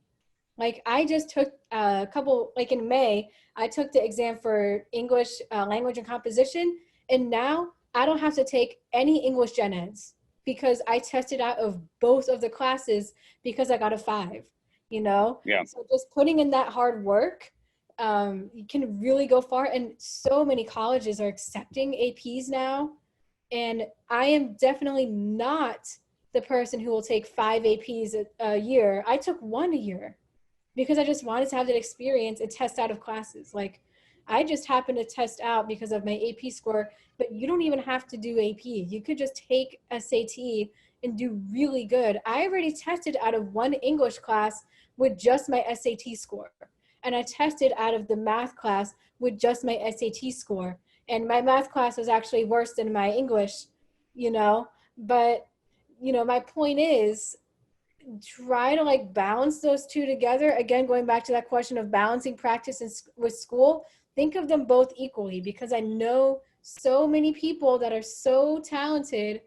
Like I just took a couple, like in May, I took the exam for English language and composition, and now I don't have to take any English gen eds, because I tested out of both of the classes because I got a 5, Yeah. So just putting in that hard work, you can really go far. And so many colleges are accepting APs now. And I am definitely not the person who will take 5 APs a year. I took 1 a year because I just wanted to have that experience and test out of classes. Like I just happened to test out because of my AP score, but you don't even have to do AP. You could just take SAT and do really good. I already tested out of 1 English class with just my SAT score. And I tested out of the math class with just my SAT score. And my math class was actually worse than my English, but my point is, try to like balance those two together. Again, going back to that question of balancing practice with school, think of them both equally, because I know so many people that are so talented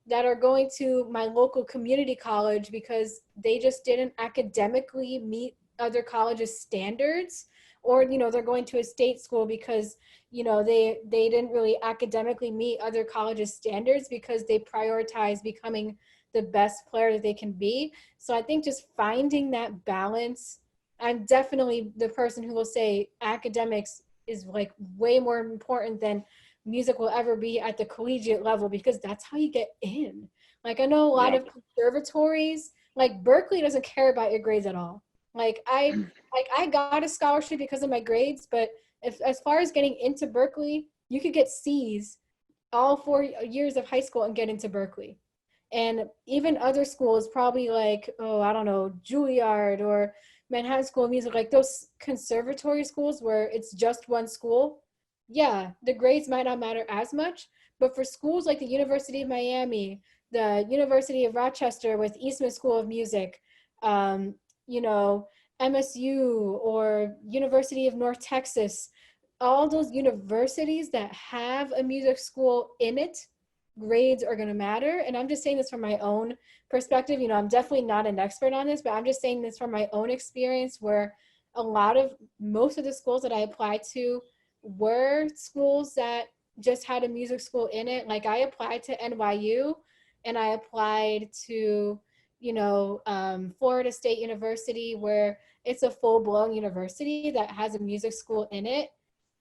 that are going to my local community college because they just didn't academically meet other colleges' standards, or they're going to a state school because they didn't really academically meet other colleges' standards because they prioritize becoming the best player that they can be. So I think just finding that balance. I'm definitely the person who will say academics is like way more important than music will ever be at the collegiate level, because that's how you get in. Like I know a lot Yeah. of conservatories, like Berkeley doesn't care about your grades at all. Like I got a scholarship because of my grades, but if as far as getting into Berkeley, you could get C's all 4 years of high school and get into Berkeley. And even other schools, probably like, oh, I don't know, Juilliard or Manhattan School of Music, like those conservatory schools where it's just one school, yeah, the grades might not matter as much. But for schools like the University of Miami, the University of Rochester with Eastman School of Music, um, you know, MSU or University of North Texas, all those universities that have a music school in it, grades are going to matter. And I'm just saying this from my own perspective. I'm definitely not an expert on this, but I'm just saying this from my own experience, where most of the schools that I applied to were schools that just had a music school in it. Like I applied to NYU, and I applied to, Florida State University, where it's a full-blown university that has a music school in it.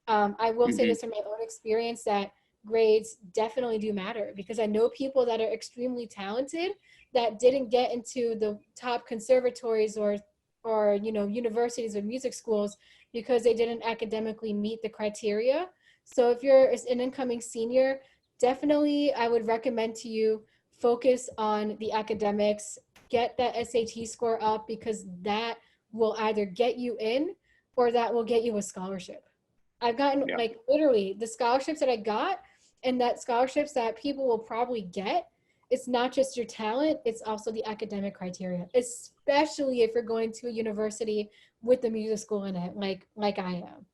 I will say Mm-hmm. this from my own experience, that grades definitely do matter, because I know people that are extremely talented that didn't get into the top conservatories or universities or music schools because they didn't academically meet the criteria. So if you're an incoming senior, definitely I would recommend to you focus on the academics, get that SAT score up, because that will either get you in or that will get you a scholarship. I've gotten Yeah. like literally the scholarships that I got, and that scholarships that people will probably get. It's not just your talent, it's also the academic criteria, especially if you're going to a university with the music school in it, like I am.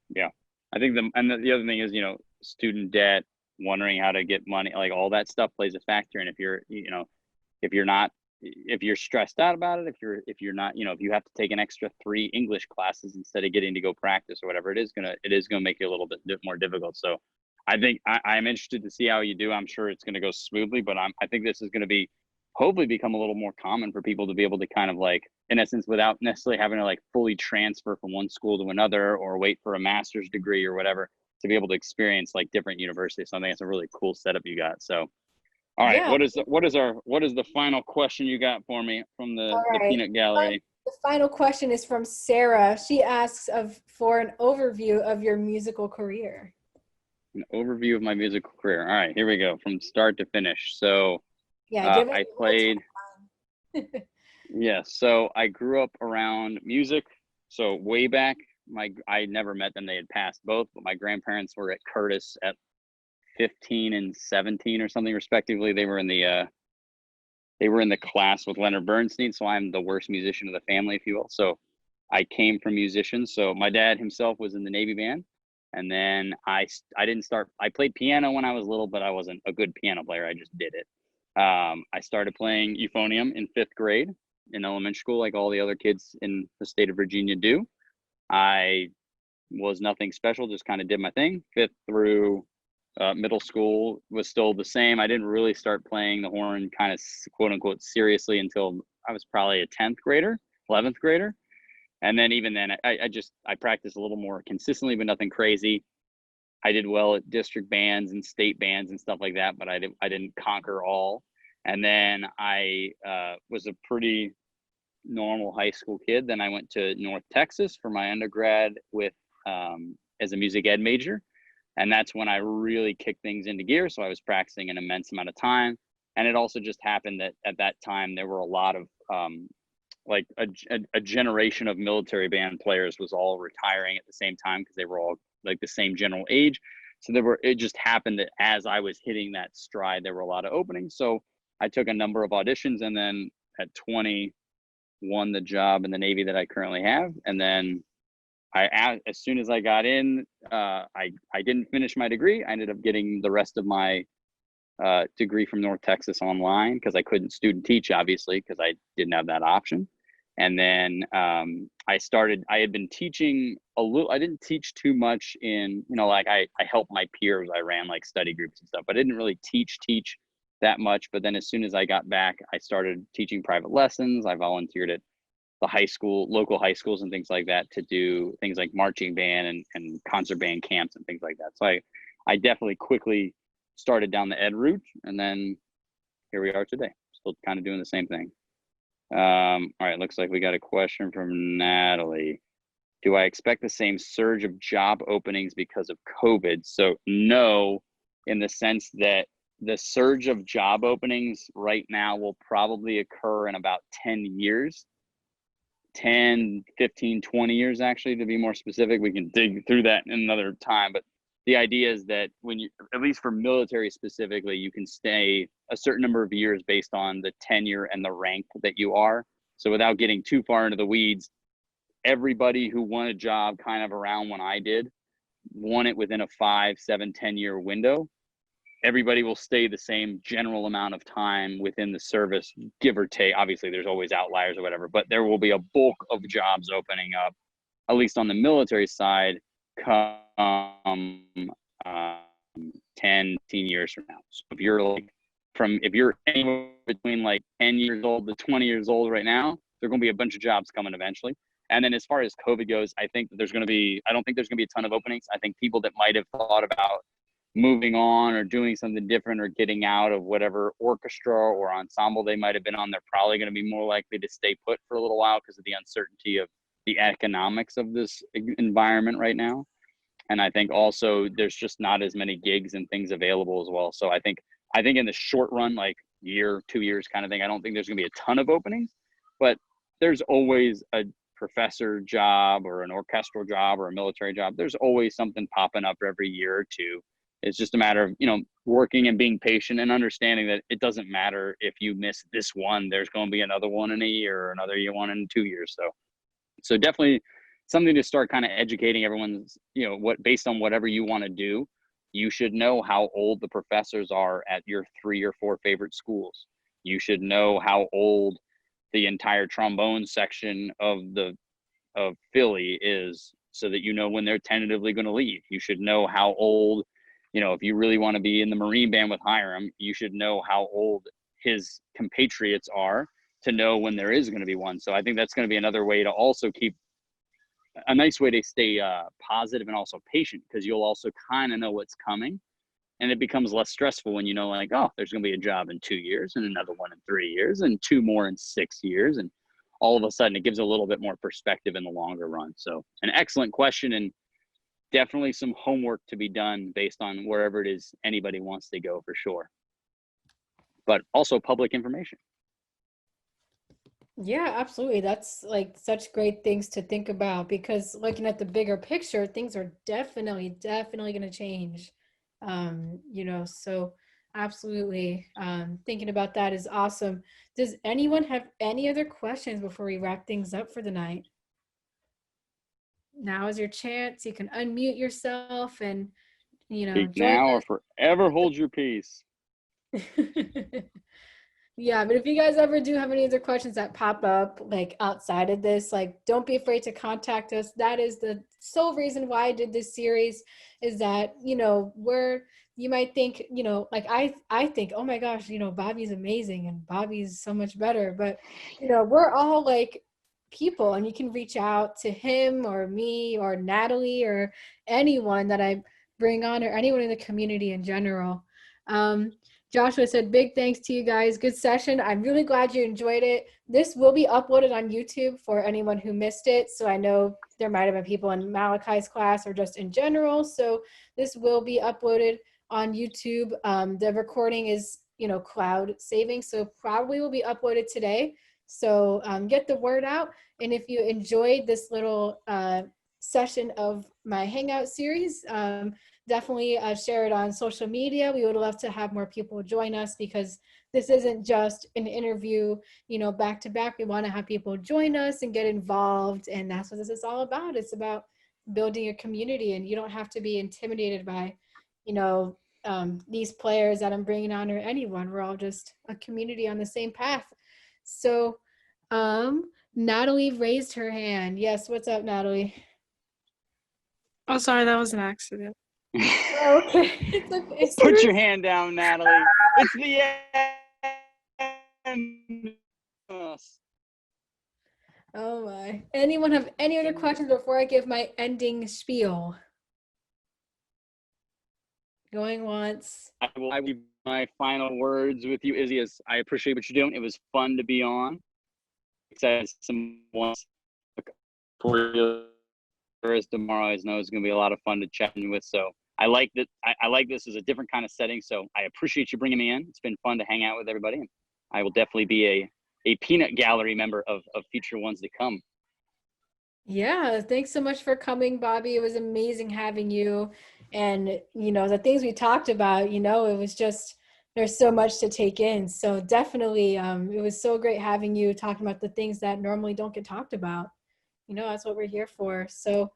Yeah. I think the other thing is, student debt, wondering how to get money, like all that stuff plays a factor. And if you're not, if you're stressed out about it, if you're not, if you have to take an extra 3 English classes instead of getting to go practice or whatever, it is gonna make it a little bit more difficult. So I think I'm interested to see how you do. I'm sure it's gonna go smoothly, but I think this is gonna be hopefully become a little more common for people to be able to kind of like, in essence, without necessarily having to like fully transfer from one school to another or wait for a master's degree or whatever, to be able to experience like different universities. So I think it's a really cool setup you got. So all right, Yeah. what is the final question you got for me from All the right. peanut gallery? The final question is from Sarah. She asks for an overview of your musical career. An overview of my musical career. All right, here we go from start to finish. So Yeah, give us I a played. little time. Yeah, so I grew up around music. So way back, I never met them. They had passed both, but my grandparents were at Curtis at 15 and 17 or something respectively. They were in the class with Leonard Bernstein, so I'm the worst musician of the family, if you will. So I came from musicians. So my dad himself was in the Navy band, and then I didn't start. I played piano when I was little, but I wasn't a good piano player. I just did it. I started playing euphonium in 5th grade in elementary school, like all the other kids in the state of Virginia do. I was nothing special, just kind of did my thing. 5th through middle school was still the same. I didn't really start playing the horn kind of quote unquote seriously until I was probably a 10th grader, 11th grader. And then even then I practiced a little more consistently, but nothing crazy. I did well at district bands and state bands and stuff like that, but I didn't conquer all. And then I was a pretty normal high school kid. Then I went to North Texas for my undergrad with as a music ed major. And that's when I really kicked things into gear. So I was practicing an immense amount of time. And it also just happened that at that time, there were a lot of like a generation of military band players was all retiring at the same time because they were all like the same general age. So it just happened that as I was hitting that stride, there were a lot of openings. So I took a number of auditions, and then at 20, won the job in the Navy that I currently have. And then as soon as I got in, I didn't finish my degree. I ended up getting the rest of my degree from North Texas online because I couldn't student teach, obviously, because I didn't have that option. And then I had been teaching a little. I didn't teach too much in, like I helped my peers. I ran like study groups and stuff, but I didn't really teach that much. But then as soon as I got back, I started teaching private lessons. I volunteered at the local high schools and things like that to do things like marching band and concert band camps and things like that. So I definitely quickly started down the ed route, and then here we are today, still kind of doing the same thing. All right, looks like we got a question from Natalie. Do I expect the same surge of job openings because of COVID? So no, in the sense that the surge of job openings right now will probably occur in about 10 years. 10, 15, 20 years, actually, to be more specific. We can dig through that in another time. But the idea is that when you, at least for military specifically, you can stay a certain number of years based on the tenure and the rank that you are. So without getting too far into the weeds, everybody who won a job kind of around when I did, won it within a 5, 7, 10-year window. Everybody will stay the same general amount of time within the service, give or take. Obviously, there's always outliers or whatever, but there will be a bulk of jobs opening up, at least on the military side, come 10, 15 years from now. So if you're anywhere between like 10 years old to 20 years old right now, there's going to be a bunch of jobs coming eventually. And then as far as COVID goes, I don't think there's going to be a ton of openings. I think people that might have thought about moving on or doing something different or getting out of whatever orchestra or ensemble they might have been on, they're probably going to be more likely to stay put for a little while because of the uncertainty of the economics of this environment right now. And I think also there's just not as many gigs and things available as well. So I think in the short run, like year, 2 years kind of thing, I don't think there's going to be a ton of openings, but there's always a professor job or an orchestral job or a military job, there's always something popping up every year or two. It's just a matter of, working and being patient and understanding that it doesn't matter if you miss this one, there's going to be another one in a year or another one in 2 years. So definitely something to start kind of educating everyone's, based on whatever you want to do, you should know how old the professors are at your 3 or 4 favorite schools. You should know how old the entire trombone section of Philly is, so that when they're tentatively going to leave. You should know how old, if you really want to be in the Marine band with Hiram, you should know how old his compatriots are to know when there is going to be one. So I think that's going to be another way to also keep a nice way to stay positive and also patient, because you'll also kind of know what's coming, and it becomes less stressful when there's going to be a job in 2 years and another one in 3 years and 2 more in 6 years, and all of a sudden it gives a little bit more perspective in the longer run. So an excellent question, and definitely some homework to be done based on wherever it is anybody wants to go, for sure, but also public information. Yeah, absolutely. That's like such great things to think about, because looking at the bigger picture, things are definitely going to change. So absolutely. Thinking about that is awesome. Does anyone have any other questions before we wrap things up for the night? Now is your chance. You can unmute yourself and, Speak join now or forever hold your peace. us. Yeah, but if you guys ever do have any other questions that pop up, like outside of this, like don't be afraid to contact us. That is the sole reason why I did this series, is that, where you might think, like I think, oh my gosh, Bobby's amazing and Bobby's so much better. But, we're all like people, and you can reach out to him or me or Natalie or anyone that I bring on, or anyone in the community in general. Joshua said, big thanks to you guys. Good session. I'm really glad you enjoyed it. This will be uploaded on YouTube for anyone who missed it. So I know there might have been people in Malachi's class or just in general. So this will be uploaded on YouTube. The recording is, cloud saving, so probably will be uploaded today. So get the word out. And if you enjoyed this little session of my Hangout series, definitely share it on social media. We would love to have more people join us, because this isn't just an interview, back to back. We want to have people join us and get involved. And that's what this is all about. It's about building a community, and you don't have to be intimidated by, these players that I'm bringing on, or anyone. We're all just a community on the same path. So, Natalie raised her hand. Yes. What's up, Natalie? Oh, sorry, that was an accident. Okay. Put your hand down, Natalie. It's the end. Oh my. Anyone have any other questions before I give my ending spiel? Going once. I will leave my final words with you, Izzy. As I appreciate what you're doing. It was fun to be on. Excited someone tomorrow. I know it's going to be a lot of fun to chat with. So I like that. I like this as a different kind of setting. So I appreciate you bringing me in. It's been fun to hang out with everybody. And I will definitely be a peanut gallery member of future ones to come. Yeah, thanks so much for coming, Bobby. It was amazing having you. And, the things we talked about, it was just, there's so much to take in. So definitely, it was so great having you talking about the things that normally don't get talked about. That's what we're here for. So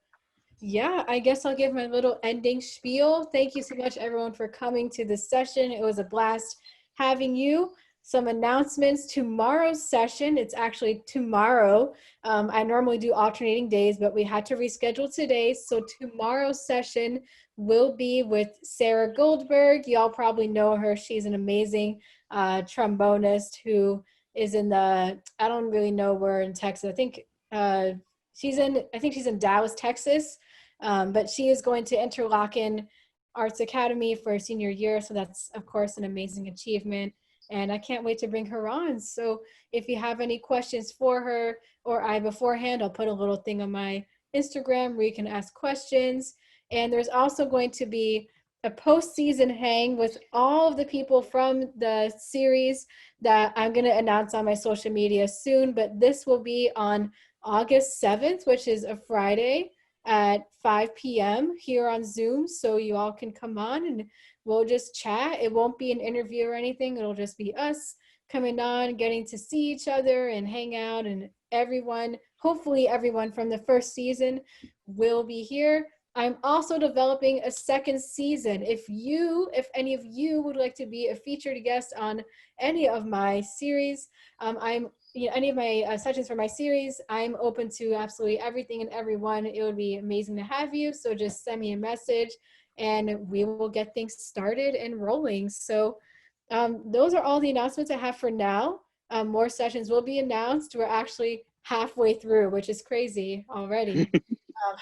yeah, I guess I'll give my little ending spiel. Thank you so much, everyone, for coming to this session. It was a blast having you. Some announcements. Tomorrow's session, it's actually tomorrow. I normally do alternating days, but we had to reschedule today. So tomorrow's session will be with Sarah Goldberg. Y'all probably know her. She's an amazing trombonist who is in I don't really know where in Texas. I think she's in Dallas, Texas. But she is going to Interlochen Arts Academy for her senior year. So that's, of course, an amazing achievement. And I can't wait to bring her on. So if you have any questions for her, or beforehand, I'll put a little thing on my Instagram where you can ask questions. And there's also going to be a post-season hang with all of the people from the series that I'm going to announce on my social media soon. But this will be on August 7th, which is a Friday at 5 p.m. here on Zoom. So you all can come on and we'll just chat. It won't be an interview or anything. It'll just be us coming on, getting to see each other and hang out, and everyone, hopefully everyone from the first season will be here. I'm also developing a second season. If any of you would like to be a featured guest on any of my series, any of my sessions for my series, I'm open to absolutely everything and everyone. It would be amazing to have you. So just send me a message and we will get things started and rolling. So those are all the announcements I have for now. More sessions will be announced. We're actually halfway through, which is crazy already.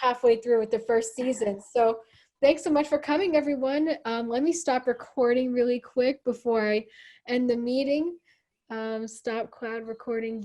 Halfway through with the first season. So thanks so much for coming, everyone. Let me stop recording really quick before I end the meeting. Stop cloud recording.